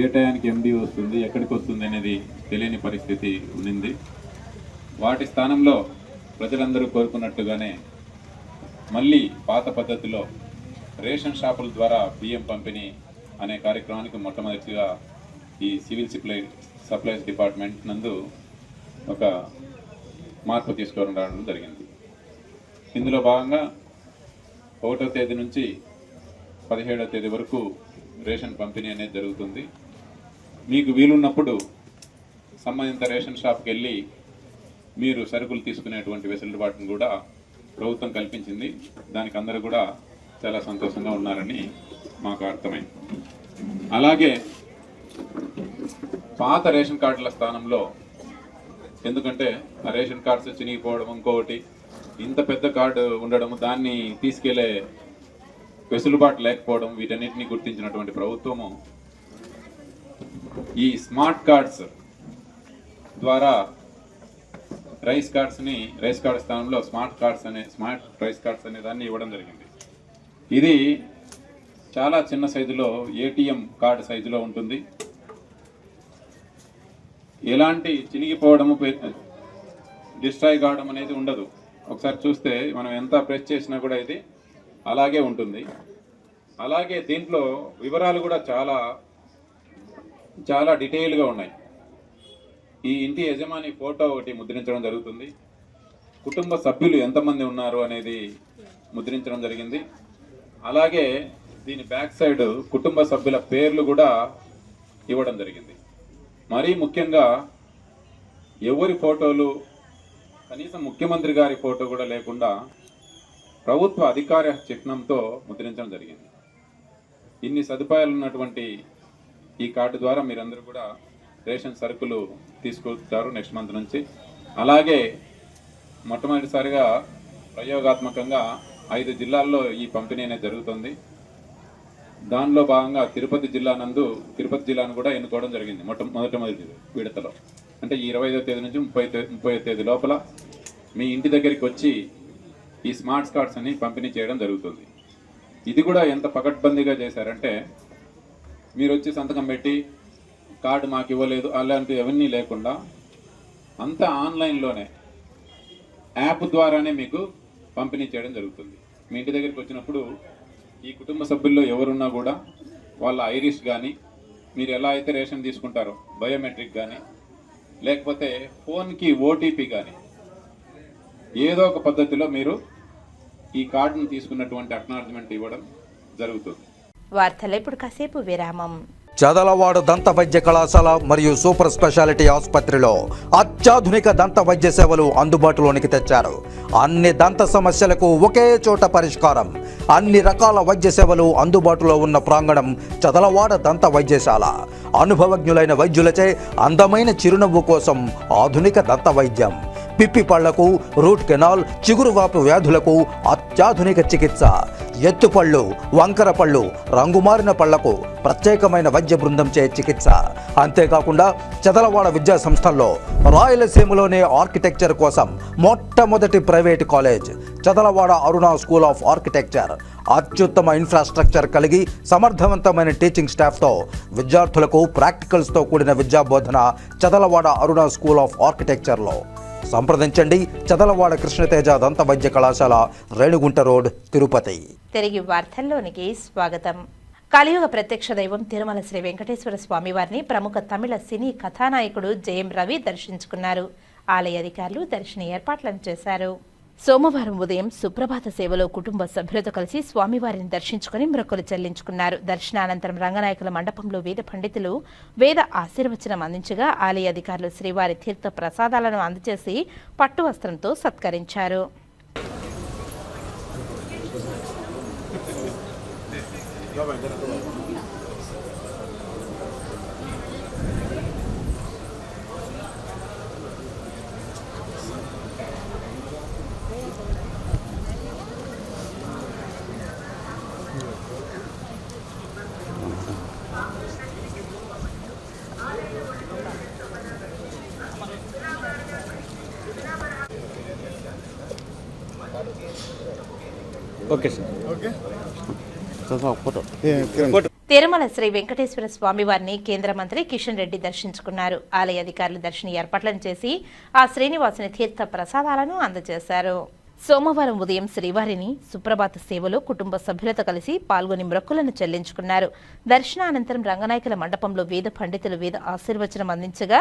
ఏ టయానికి ఎండి వస్తుంది, ఎక్కడికి వస్తుంది అనేది తెలియని పరిస్థితి ఉండింది. వాటి స్థానంలో ప్రజలందరూ కోరుకున్నట్టుగానే మళ్ళీ పాత పద్ధతిలో రేషన్ షాపుల ద్వారా బియ్యం పంపిణీ అనే కార్యక్రమానికి మొట్టమొదటిగా ఈ సివిల్ సప్లైస్ డిపార్ట్మెంట్ నందు ఒక మార్పు తీసుకురావడం జరిగింది. ఇందులో భాగంగా 1వ తేదీ నుంచి 17వ తేదీ వరకు రేషన్ పంపిణీ అనేది జరుగుతుంది. మీకు వీలున్నప్పుడు సంబంధిత రేషన్ షాప్కి వెళ్ళి మీరు సరుకులు తీసుకునేటువంటి వెసులుబాటును కూడా ప్రభుత్వం కల్పించింది. దానికి అందరూ కూడా చాలా సంతోషంగా ఉన్నారని మాకు అర్థమైంది. అలాగే పాత రేషన్ కార్డుల స్థానంలో, ఎందుకంటే ఆ రేషన్ కార్డ్స్ చినిగిపోవడం, ఇంకొకటి ఇంత పెద్ద కార్డు ఉండడం, దాన్ని తీసుకెళ్లే వెసులుబాటు లేకపోవడం, వీటన్నిటిని గుర్తించినటువంటి ప్రభుత్వము ఈ స్మార్ట్ కార్డ్స్ ద్వారా రైస్ కార్డ్ స్థానంలో స్మార్ట్ రైస్ కార్డ్స్ అనే దాన్ని ఇవ్వడం జరిగింది. ఇది చాలా చిన్న సైజులో ఏటీఎం కార్డు సైజులో ఉంటుంది. ఎలాంటి చినిగిపోవడము, డిస్ట్రాయ్ కావడం అనేది ఉండదు. ఒకసారి చూస్తే మనం ఎంత ప్రెస్ చేసినా కూడా ఇది అలాగే ఉంటుంది. అలాగే దీంట్లో వివరాలు కూడా చాలా చాలా డీటెయిల్గా ఉన్నాయి. ఈ ఇంటి యజమాని ఫోటో ఒకటి ముద్రించడం జరుగుతుంది. కుటుంబ సభ్యులు ఎంతమంది ఉన్నారు అనేది ముద్రించడం జరిగింది. అలాగే దీని బ్యాక్ సైడ్ కుటుంబ సభ్యుల పేర్లు కూడా ఇవ్వడం జరిగింది. మరీ ముఖ్యంగా ఎవరి ఫోటోలు, కనీసం ముఖ్యమంత్రి గారి ఫోటో కూడా లేకుండా ప్రభుత్వ అధికార చిహ్నంతో ముద్రించడం జరిగింది. ఇన్ని సదుపాయాలు ఉన్నటువంటి ఈ కార్డు ద్వారా మీరందరూ కూడా రేషన్ సరుకులు తీసుకుంటారు నెక్స్ట్ మంత్ నుంచి. అలాగే మొట్టమొదటిసారిగా ప్రయోగాత్మకంగా 5 జిల్లాల్లో ఈ పంపిణీ అనేది జరుగుతుంది. దానిలో భాగంగా తిరుపతి జిల్లాను కూడా ఎన్నుకోవడం జరిగింది మొదటి విడతలో. అంటే ఈ 25వ తేదీ నుంచి 30వ తేదీ లోపల మీ ఇంటి దగ్గరికి వచ్చి ఈ స్మార్ట్ కార్డ్స్ అని పంపిణీ చేయడం జరుగుతుంది. ఇది కూడా ఎంత పకడ్బందీగా చేశారంటే, మీరు వచ్చి సంతకం పెట్టి కార్డు మాకు ఇవ్వలేదు అలాంటివి అవన్నీ లేకుండా అంతా ఆన్లైన్లోనే యాప్ ద్వారానే మీకు పంపిణీ చేయడం జరుగుతుంది. మీ ఇంటి దగ్గరికి వచ్చినప్పుడు ఈ కుటుంబ సభ్యుల్లో ఎవరున్నా కూడా వాళ్ళ ఐరిష్ కానీ, మీరు ఎలా అయితే రేషన్ తీసుకుంటారో బయోమెట్రిక్ కానీ, లేకపోతే ఫోన్కి ఓటీపీ కానీ ఏదో ఒక పద్ధతిలో మీరు ఈ కార్డును తీసుకున్నటువంటి అక్నాలజ్మెంట్ ఇవ్వడం జరుగుతుంది. వార్తలు ఇప్పుడు కాసేపు విరామం. చదలవాడ దంత వైద్య కళాశాల మరియు సూపర్ స్పెషాలిటీ ఆసుపత్రిలో అత్యాధునిక దంత వైద్య సేవలు అందుబాటులోనికి తెచ్చారు. అన్ని దంత సమస్యలకు ఒకే చోట పరిష్కారం. అన్ని రకాల వైద్య సేవలు అందుబాటులో ఉన్న ప్రాంగణం చదలవాడ దంత వైద్యశాల. అనుభవజ్ఞులైన వైద్యులచే అందమైన చిరునవ్వు కోసం ఆధునిక దంత వైద్యం. పిప్పి పళ్లకు, రూట్ కెనాల్, చిగురువాపు వ్యాధులకు అత్యాధునిక చికిత్స. ఎత్తుపళ్ళు, వంకర పళ్ళు, రంగుమారిన పళ్లకు ప్రత్యేకమైన వైద్య బృందంచే చికిత్స. అంతేకాకుండా చదలవాడ విద్యా సంస్థల్లో రాయలసీమలోనే ఆర్కిటెక్చర్ కోసం మొట్టమొదటి private college Chadalavada Aruna school of architecture. అత్యుత్తమ ఇన్ఫ్రాస్ట్రక్చర్ కలిగి సమర్థవంతమైన టీచింగ్ స్టాఫ్తో విద్యార్థులకు ప్రాక్టికల్స్తో కూడిన విద్యాబోధన చదలవాడ అరుణ స్కూల్ ఆఫ్ ఆర్కిటెక్చర్లో. సంప్రదించండి. చదలవాడ కృష్ణతేజ దంత వైద్య కళాశాల, రేణుగుంట రోడ్, తిరుపతి. తిరిగి వార్తల్లోనికి స్వాగతం. కలియుగ ప్రత్యక్ష దైవం తిరుమల శ్రీ వెంకటేశ్వర స్వామి వారిని ప్రముఖ తమిళ సినీ కథానాయకుడు జయం రవి దర్శించుకున్నారు. ఆలయ అధికారులు దర్శన ఏర్పాట్లను చేశారు. సోమవారం ఉదయం సుప్రభాత సేవలో కుటుంబ సభ్యులతో కలిసి స్వామివారిని దర్శించుకుని మొక్కులు చెల్లించుకున్నారు. దర్శనానంతరం రంగనాయకుల మండపంలో వేద పండితులు వేద ఆశీర్వచనం అందించగా ఆలయ అధికారులు శ్రీవారి తీర్థ ప్రసాదాలను అందజేసి పట్టు వస్త్రంతో సత్కరించారు. తిరుమల శ్రీ వెంకటేశ్వర స్వామి వారిని కేంద్ర మంత్రి కిషన్ రెడ్డి దర్శించుకున్నారు. ఆలయ అధికారులు దర్శన ఏర్పాట్లను చేసి ఆ శ్రీనివాసుని తీర్థ ప్రసాదాలను అందజేశారు. సోమవారం ఉదయం శ్రీవారిని సుప్రభాత సేవలో కుటుంబ సభ్యులతో కలిసి పాల్గొని మొక్కులను చెల్లించుకున్నారు. దర్శనానంతరం రంగనాయకుల మండపంలో వేద పండితులు వేద ఆశీర్వచనం అందించగా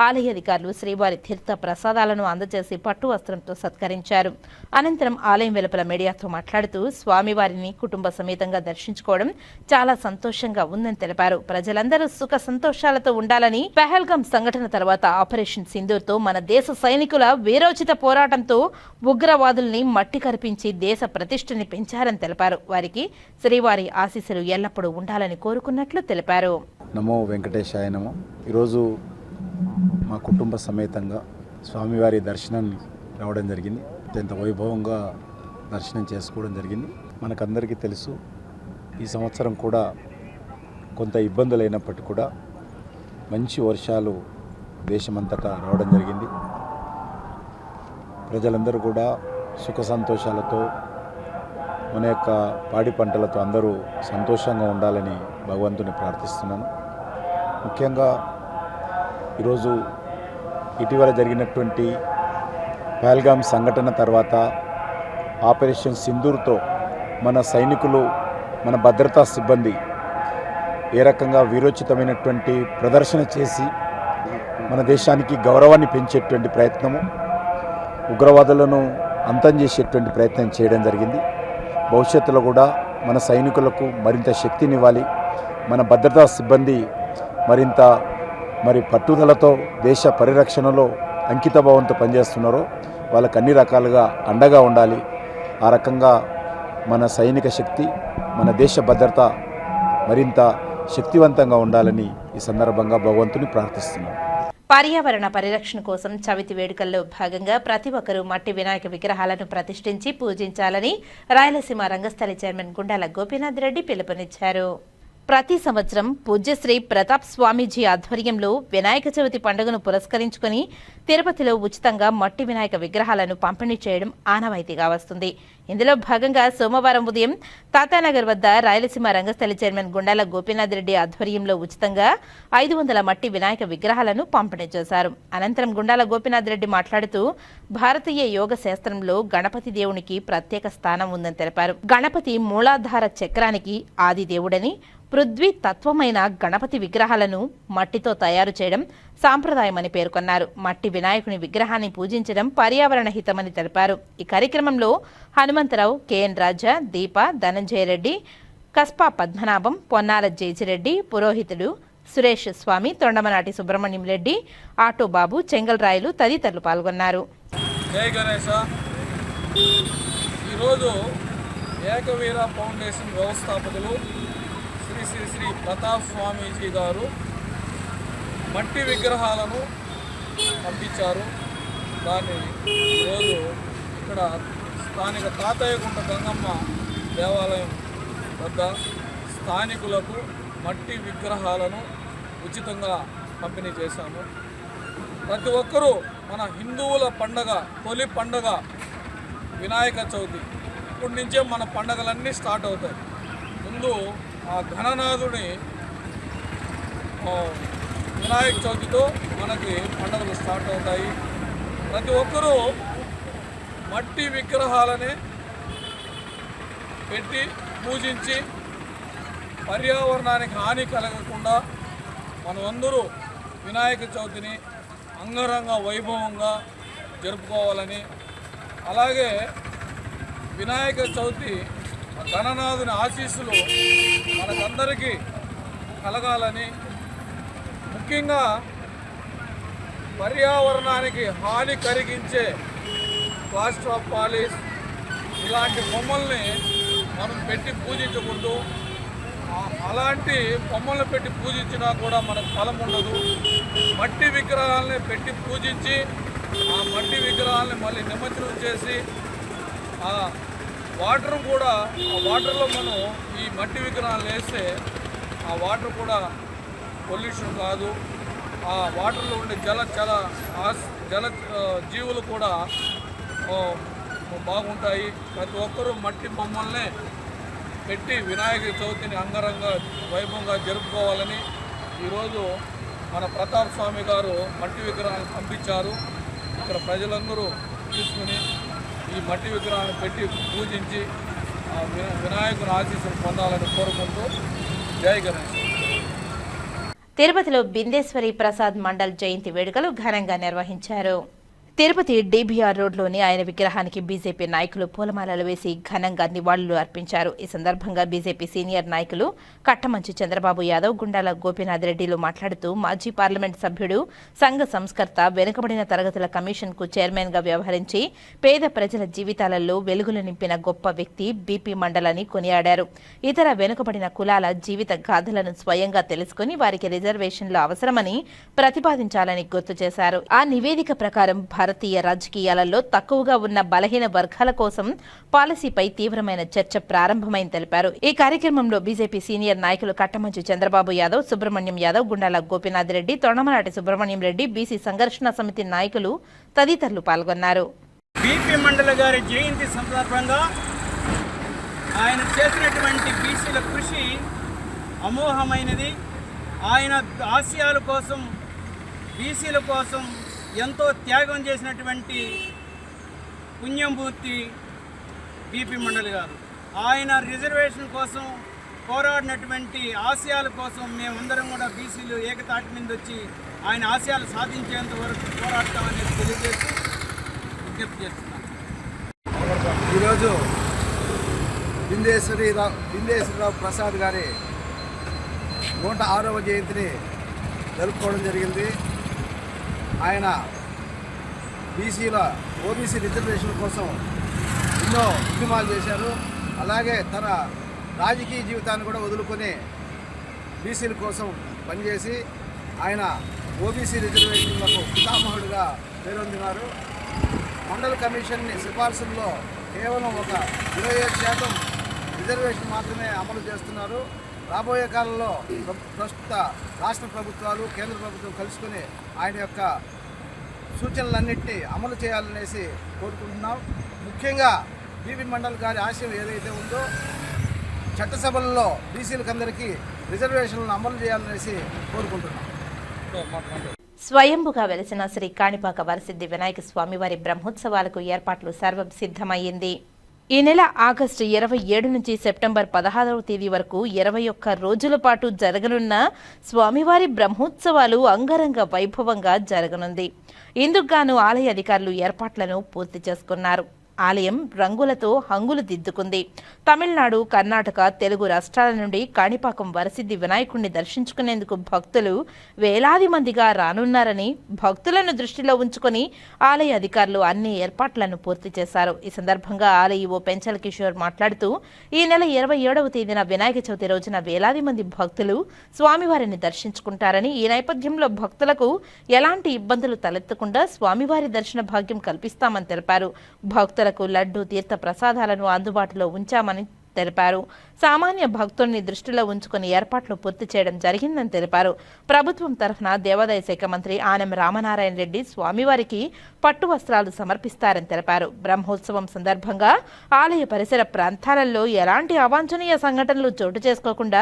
ఆలయ అధికారులు శ్రీవారి తీర్థ ప్రసాదాలను అందజేసి పట్టు వస్త్రంతో సత్కరించారు. అనంతరం ఆలయం వెలుపల మీడియాతో మాట్లాడుతూ స్వామివారిని కుటుంబ సమేతంగా దర్శించుకోవడం చాలా సంతోషంగా ఉందని తెలిపారు. ప్రజలందరూ సుఖ సంతోషాలతో ఉండాలని, పహల్గాం సంఘటన తర్వాత ఆపరేషన్ సింధూర్తో మన దేశ సైనికుల వీరోచిత పోరాటంతో ఉగ్రవాదులు మట్టి కరిపించి దేశ ప్రతిష్టని పెంచారని తెలిపారు. వారికి శ్రీవారి ఆశీస్సులు ఎల్లప్పుడూ ఉండాలని కోరుకున్నట్లు తెలిపారు. నమో వెంకటేశాయ నమో. ఈరోజు మా కుటుంబ సమేతంగా స్వామివారి దర్శనాన్ని రావడం జరిగింది. అత్యంత వైభవంగా దర్శనం చేసుకోవడం జరిగింది. మనకందరికీ తెలుసు, ఈ సంవత్సరం కూడా కొంత ఇబ్బందులు అయినప్పటికీ కూడా మంచి వర్షాలు దేశమంతటా రావడం జరిగింది. ప్రజలందరూ కూడా సుఖ సంతోషాలతో మన యొక్క పాడి పంటలతో అందరూ సంతోషంగా ఉండాలని భగవంతుని ప్రార్థిస్తున్నాను. ముఖ్యంగా ఈరోజు ఇటీవల జరిగినటువంటి పహల్గాం సంఘటన తర్వాత ఆపరేషన్ సింధూర్తో మన సైనికులు, మన భద్రతా సిబ్బంది ఏ రకంగా వీరోచితమైనటువంటి ప్రదర్శన చేసి మన దేశానికి గౌరవాన్ని పెంచేటువంటి ప్రయత్నము, ఉగ్రవాదులను అంతం చేసేటువంటి ప్రయత్నం చేయడం జరిగింది. భవిష్యత్తులో కూడా మన సైనికులకు మరింత శక్తినివ్వాలి. మన భద్రతా సిబ్బంది మరింత పట్టుదలతో దేశ పరిరక్షణలో అంకితభావంతో పనిచేస్తున్నారో వాళ్ళకు అన్ని రకాలుగా అండగా ఉండాలి. ఆ రకంగా మన సైనిక శక్తి, మన దేశ భద్రత మరింత శక్తివంతంగా ఉండాలని ఈ సందర్భంగా భగవంతుని ప్రార్థిస్తున్నాను. పర్యావరణ పరిరక్షణ కోసం చవితి వేడుకల్లో భాగంగా ప్రతి ఒక్కరూ మట్టి వినాయక విగ్రహాలను ప్రతిష్ఠించి పూజించాలని రాయలసీమ రంగస్థలి చైర్మన్ గుండాల గోపీనాథ్ రెడ్డి పిలుపునిచ్చారు. ప్రతి సంవత్సరం పూజ్యశ్రీ ప్రతాప్ స్వామీజీ ఆధ్వర్యంలో వినాయక చవితి పండుగను పురస్కరించుకుని తిరుపతిలో ఉచితంగా మట్టి వినాయక విగ్రహాలను పంపిణీ చేయడం ఆనవాయితీగా వస్తుంది. ఇందులో భాగంగా సోమవారం ఉదయం తాతానగర్ వద్ద రాయలసీమ రంగస్థలి చైర్మన్ గుండాల గోపీనాథ్ రెడ్డి ఆధ్వర్యంలో ఉచితంగా 500 మట్టి వినాయక విగ్రహాలను పంపిణీ చేశారు. అనంతరం గుండాల గోపీనాథ్ రెడ్డి మాట్లాడుతూ భారతీయ యోగ శాస్త్రంలో గణపతి దేవునికి ప్రత్యేక స్థానం ఉందని తెలిపారు. గణపతి మూలాధార చక్రానికి ఆది దేవుడని, పృథ్వీ తత్వమైన గణపతి విగ్రహాలను మట్టితో తయారు చేయడం సాంప్రదాయమని పేర్కొన్నారు. మట్టి వినాయకుని విగ్రహాన్ని పూజించడం పర్యావరణ హితమని తెలిపారు. ఈ కార్యక్రమంలో హనుమంతరావు, కెఎన్ రాజా, దీప, ధనంజయ రెడ్డి, కస్పా పద్మనాభం, పొన్నాల జేజిరెడ్డి, పురోహితుడు సురేష్ స్వామి, తొండమనాటి సుబ్రహ్మణ్యం రెడ్డి, ఆటో బాబు, చెంగల్రాయలు తదితరులు పాల్గొన్నారు. జై గణేశ. ఈరోజు ఏకవీర ఫౌండేషన్ వ్యవస్థాపకులు శ్రీ శ్రీ శ్రీ ప్రతాప్ స్వామీజీ గారు మట్టి విగ్రహాలను పంపించారు. దాన్ని ఈరోజు ఇక్కడ స్థానిక తాతయ్యగుంట గంగమ్మ దేవాలయం వద్ద స్థానికులకు మట్టి విగ్రహాలను ఉచితంగా పంపిణీ చేశాము. ప్రతి ఒక్కరూ మన హిందువుల పండగ, తొలి పండగ వినాయక చవితి. ఇప్పటి నుంచే మన పండగలన్నీ స్టార్ట్ అవుతాయి. ముందు ఆ ఘననాథుని వినాయక చవితితో మనకి పండుగలు స్టార్ట్ అవుతాయి. ప్రతి ఒక్కరూ మట్టి విగ్రహాలనే పెట్టి పూజించి పర్యావరణానికి హాని కలగకుండా మనమందరూ వినాయక చవితిని అంగరంగ వైభవంగా జరుపుకోవాలని, అలాగే వినాయక చవితి గణనాథుని ఆశీస్సులు మనకందరికీ కలగాలని, ముఖ్యంగా పర్యావరణానికి హాని కలిగించే ప్లాస్టర్ ఆఫ్ పారిస్ ఇలాంటి బొమ్మల్ని మనం పెట్టి పూజించకూడదు. అలాంటి బొమ్మలను పెట్టి పూజించినా కూడా మనకు ఫలం ఉండదు. మట్టి విగ్రహాలని పెట్టి పూజించి ఆ మట్టి విగ్రహాలని మళ్ళీ నిమజ్జనం చేసి ఆ వాటర్ కూడా, ఆ వాటర్లో మనం ఈ మట్టి విగ్రహాలు వేస్తే ఆ వాటర్ కూడా పొల్యూషన్ కాదు. ఆ వాటర్లో ఉండే జల జీవులు కూడా బాగుంటాయి. ప్రతి ఒక్కరూ మట్టి బొమ్మల్నే పెట్టి వినాయక చవితిని అంగరంగ వైభవంగా జరుపుకోవాలని ఈరోజు మన ప్రతాప్ స్వామి గారు మట్టి విగ్రహాలను పంపించారు. ఇక్కడ ప్రజలందరూ తీసుకుని ఈ మట్టి విగ్రహాలను పెట్టి పూజించి ఆ వినాయకుని ఆశీస్సులు పొందాలని కోరుకుంటూ జై గణేష్. తిరుపతిలో బిందేశ్వరి ప్రసాద్ మండల్ జయంతి వేడుకలు ఘనంగా నిర్వహించారు. తిరుపతి డీబీఆర్ రోడ్లోని ఆయన విగ్రహానికి బీజేపీ నాయకులు పూలమాలలు వేసి ఘనంగా నివాళులు అర్పించారు. ఈ సందర్భంగా బీజేపీ సీనియర్ నాయకులు కట్టమంచి చంద్రబాబు యాదవ్, గుండాల గోపీనాథ్ రెడ్డిలు మాట్లాడుతూ మాజీ పార్లమెంట్ సభ్యుడు, సంఘ సంస్కర్త, వెనుకబడిన తరగతుల కమిషన్కు చైర్మన్గా వ్యవహరించి పేద ప్రజల జీవితాలలో వెలుగులు నింపిన గొప్ప వ్యక్తి బీపీ మండల్ అని కొనియాడారు. ఇతర వెనుకబడిన కులాల జీవిత గాథలను స్వయంగా తెలుసుకుని వారికి రిజర్వేషన్లు అవసరమని ప్రతిపాదించాలని గుర్తు చేశారు. ఆ నివేదిక ప్రకారం భారతీయ రాజకీయాలలో తక్కువగా ఉన్న బలహీన వర్గాల కోసం పాలసీపై తీవ్రమైన చర్చ ప్రారంభమైందని తెలిపారు. ఈ కార్యక్రమంలో బీజేపీ సీనియర్ నాయకులు కట్టమంచి చంద్రబాబు యాదవ్, సుబ్రహ్మణ్యం యాదవ్, గుండాల గోపీనాథ్ రెడ్డి, తొండమనాటి సుబ్రహ్మణ్యం రెడ్డి, బీసీ సంఘర్షణ సమితి నాయకులు తదితరులు పాల్గొన్నారు. బీపీ మండల్ గారి జయంతి సందర్భంగా ఆయన చేసినటువంటి బీసీల కృషి అమోఘమైనది. ఆయన ఆశయాల కోసం, బీసీల కోసం ఎంతో త్యాగం చేసినటువంటి పుణ్యంభూతి బీపీ మండల్ గారు. ఆయన రిజర్వేషన్ కోసం పోరాడినటువంటి ఆశయాల కోసం మేమందరం కూడా బీసీలు ఏకతాటి మీద వచ్చి ఆయన ఆశయాలు సాధించేంత వరకు పోరాడతామనేది తెలియజేస్తూ విజ్ఞప్తి చేస్తున్నాం. ఈరోజు బిందేశ్వరరావు ప్రసాద్ గారి 106వ జయంతిని జరుపుకోవడం జరిగింది. ఆయన ఓబీసీ రిజర్వేషన్ కోసం ఎన్నో ఉద్యమాలు చేశారు. అలాగే తన రాజకీయ జీవితాన్ని కూడా వదులుకొని బీసీల కోసం పనిచేసి ఆయన ఓబీసీ రిజర్వేషన్లకు పితామహుడుగా పేరొందినారు. మండల్ కమిషన్ సిఫార్సుల్లో కేవలం ఒక 27% రిజర్వేషన్ మాత్రమే అమలు చేస్తున్నారు. రాబోయే కాలంలో ప్రస్తుత రాష్ట్ర ప్రభుత్వాలు, కేంద్ర ప్రభుత్వం కలుసుకొని ఆయన యొక్క సూచనలన్నింటినీ అమలు చేయాలనేసి కోరుకుంటున్నాం. ముఖ్యంగా బీపీ మండల్ గారి ఆశయం ఏదైతే ఉందో చట్టసభల్లో బీసీలకందరికీ రిజర్వేషన్లను అమలు చేయాలనేసి కోరుకుంటున్నాం. స్వయంభుగా వెలిసిన శ్రీ కాణిపాక వరసిద్ధి వినాయక స్వామివారి బ్రహ్మోత్సవాలకు ఏర్పాట్లు సర్వం సిద్ధమయ్యింది. ఈ నెల ఆగస్టు 27 నుంచి సెప్టెంబర్ 16వ తేదీ వరకు 21 రోజుల పాటు జరగనున్న స్వామివారి బ్రహ్మోత్సవాలు అంగరంగ వైభవంగా జరగనుంది. ఇందుకు గాను ఆలయ అధికారులు ఏర్పాట్లను పూర్తి చేసుకున్నారు. ఆలయం రంగులతో హంగులు దిద్దుకుంది. తమిళనాడు, కర్ణాటక, తెలుగు రాష్ట్రాల నుండి కాణిపాకం వరసిద్ధి వినాయకుడిని దర్శించుకునేందుకు భక్తులు వేలాది మందిగా రానున్నారని భక్తులను దృష్టిలో ఉంచుకొని ఆలయ అధికారులు అన్ని ఏర్పాట్లను పూర్తి చేశారు. ఈ సందర్భంగా ఆలయ ఈవో పెంచల కిషోర్ మాట్లాడుతూ ఈ నెల 27వ తేదీన వినాయక చవితి రోజున వేలాది మంది భక్తులు స్వామివారిని దర్శించుకుంటారని, ఈ నేపథ్యంలో భక్తులకు ఎలాంటి ఇబ్బందులు తలెత్తకుండా స్వామివారి దర్శన భాగ్యం కల్పిస్తామని తెలిపారు. భక్తులకు లడ్డు, తీర్థ ప్రసాదాలను అందుబాటులో ఉంచామని తెలిపారు. సామాన్య భక్తుల్ని దృష్టిలో ఉంచుకుని ఏర్పాట్లు పూర్తి చేయడం జరిగిందని తెలిపారు. ప్రభుత్వం తరఫున దేవాదాయ శాఖ మంత్రి ఆనం రామనారాయణ రెడ్డి స్వామివారికి పట్టు వస్త్రాలు సమర్పిస్తారని తెలిపారు. బ్రహ్మోత్సవం సందర్భంగా ఆలయ పరిసర ప్రాంతాలలో ఎలాంటి అవాంఛనీయ సంఘటనలు చోటు చేసుకోకుండా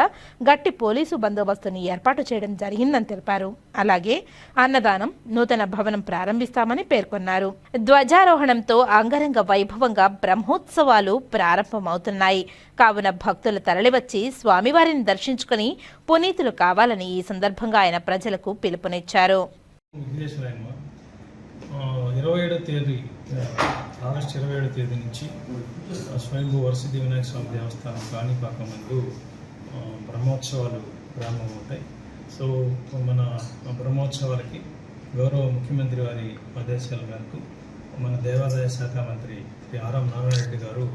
గట్టి పోలీసు బందోబస్తుని ఏర్పాటు చేయడం జరిగిందని తెలిపారు. అలాగే అన్నదానం, నూతన భవనం ప్రారంభిస్తామని పేర్కొన్నారు. ధ్వజారోహణంతో అంగరంగ వైభవంగా బ్రహ్మోత్సవాలు ప్రారంభమవుతున్నాయి. కావున భక్తులు తరలివచ్చి స్వామివారిని దర్శించుకుని పునీతులు కావాలని ఈ సందర్భంగా ఆయన ప్రజలకు పిలుపునిచ్చారు. 27వ తేదీ ఆగస్టు 27వ తేదీ నుంచి స్వయంభూ వరసిద్ధి వినాయక స్వామి దేవస్థానం కాణిపాకం నందు బ్రహ్మోత్సవాలు ప్రారంభమవుతాయి. సో మన బ్రహ్మోత్సవాలకి గౌరవ ముఖ్యమంత్రి వారి ఆదేశాల మేరకు మన దేవాదాయ శాఖ మంత్రి శ్రీ ఆరం నారాయణ రెడ్డి గారు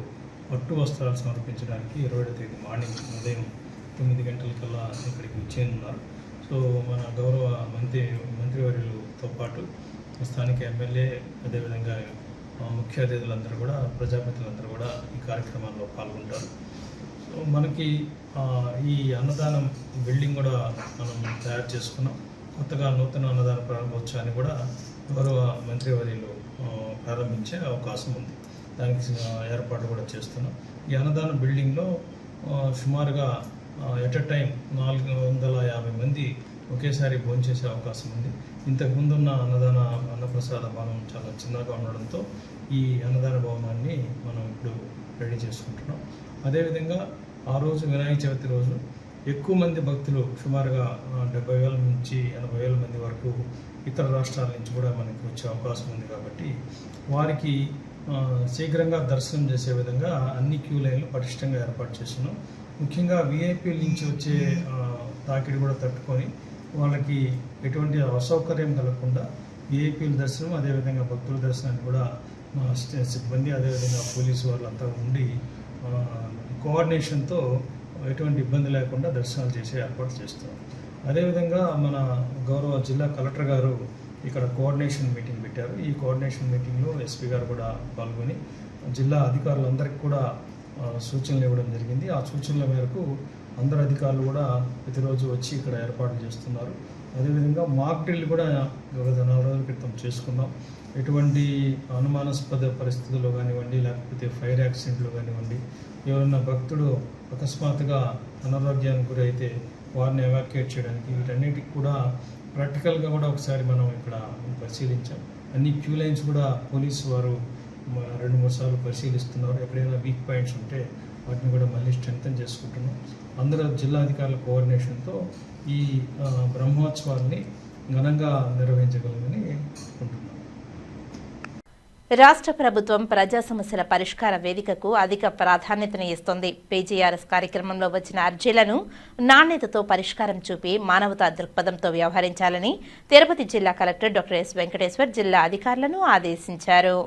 పట్టు వస్త్రాలు సమర్పించడానికి 27వ తేదీ మార్నింగ్ ఉదయం 9 గంటలకల్లా ఇక్కడికి వచ్చేయనున్నారు. సో మన గౌరవ మంత్రివర్యులతో పాటు స్థానిక ఎమ్మెల్యే, అదేవిధంగా ముఖ్య అతిథులందరూ కూడా, ప్రజాప్రతినిధులందరూ కూడా ఈ కార్యక్రమాల్లో పాల్గొంటారు. సో మనకి ఈ అన్నదానం బిల్డింగ్ కూడా మనం తయారు చేసుకున్నాం. కొత్తగా నూతన అన్నదాన ప్రారంభోత్సవాన్ని కూడా గౌరవ మంత్రివర్యులు ప్రారంభించే అవకాశం ఉంది. దానికి ఏర్పాటు కూడా చేస్తున్నాం. ఈ అన్నదాన బిల్డింగ్లో సుమారుగా ఎట్ ఎ టైం 450 మంది ఒకేసారి భోంచేసే అవకాశం ఉంది. ఇంతకుముందున్న అన్నప్రసాద భవనం చాలా చిన్నగా ఉండడంతో ఈ అన్నదాన భవనాన్ని మనం ఇప్పుడు రెడీ చేసుకుంటున్నాం. అదేవిధంగా ఆ రోజు వినాయక చవితి రోజు ఎక్కువ మంది భక్తులు, సుమారుగా 70,000 నుంచి 80,000 మంది వరకు ఇతర రాష్ట్రాల నుంచి కూడా మనకి వచ్చే అవకాశం ఉంది. కాబట్టి వారికి శీఘ్రంగా దర్శనం చేసే విధంగా అన్ని క్యూ లైన్లు పటిష్టంగా ఏర్పాటు చేస్తున్నాం. ముఖ్యంగా విఐపీల నుంచి వచ్చే తాకిడి కూడా తట్టుకొని వాళ్ళకి ఎటువంటి అసౌకర్యం కలగకుండా విఐపీల దర్శనం, అదేవిధంగా భక్తుల దర్శనాన్ని కూడా మా సిబ్బంది, అదేవిధంగా పోలీసు వాళ్ళంతా ఉండి కోఆర్డినేషన్తో ఎటువంటి ఇబ్బంది లేకుండా దర్శనాలు చేసే ఏర్పాటు చేస్తున్నాం. అదేవిధంగా మన గౌరవ జిల్లా కలెక్టర్ గారు ఇక్కడ కోఆర్డినేషన్ మీటింగ్ పెట్టారు. ఈ కోఆర్డినేషన్ మీటింగ్లో ఎస్పీ గారు కూడా పాల్గొని జిల్లా అధికారులందరికీ కూడా సూచనలు ఇవ్వడం జరిగింది. ఆ సూచనల మేరకు అందరు అధికారులు కూడా ప్రతిరోజు వచ్చి ఇక్కడ ఏర్పాట్లు చేస్తున్నారు. అదేవిధంగా మాక్ డ్రిల్ కూడా గత 4 రోజుల క్రితం చేసుకున్నాం. ఎటువంటి అనుమానాస్పద పరిస్థితుల్లో కానివ్వండి, లేకపోతే ఫైర్ యాక్సిడెంట్లు కానివ్వండి, ఎవరైనా భక్తుడు అకస్మాత్తుగా అనారోగ్యానికి గురైతే వారిని ఎవాక్యుయేట్ చేయడానికి, వీటన్నిటికి కూడా ప్రాక్టికల్గా కూడా ఒకసారి మనం ఇక్కడ పరిశీలించాం. అన్ని క్యూ లైన్స్ కూడా పోలీసు వారు 2-3 సార్లు పరిశీలిస్తున్నారు. ఎక్కడైనా వీక్ పాయింట్స్ ఉంటే వాటిని కూడా మళ్ళీ స్ట్రెంగ్తన్ చేసుకుంటున్నాం. అందరూ జిల్లా అధికారుల కోఆర్డినేషన్తో ఈ బ్రహ్మోత్సవాన్ని ఘనంగా నిర్వహించగలమని అనుకుంటున్నాం. రాష్ట్ర ప్రభుత్వం ప్రజా సమస్యల పరిష్కార వేదికకు అధిక ప్రాధాన్యతను ఇస్తోంది. పీజీఆర్ఎస్ కార్యక్రమంలో వచ్చిన అర్జీలను నాణ్యతతో పరిష్కారం చూపి మానవతా దృక్పథంతో వ్యవహరించాలని తిరుపతి జిల్లా కలెక్టర్ డాక్టర్ ఎస్ వెంకటేశ్వర్ జిల్లా అధికారులను ఆదేశించారు.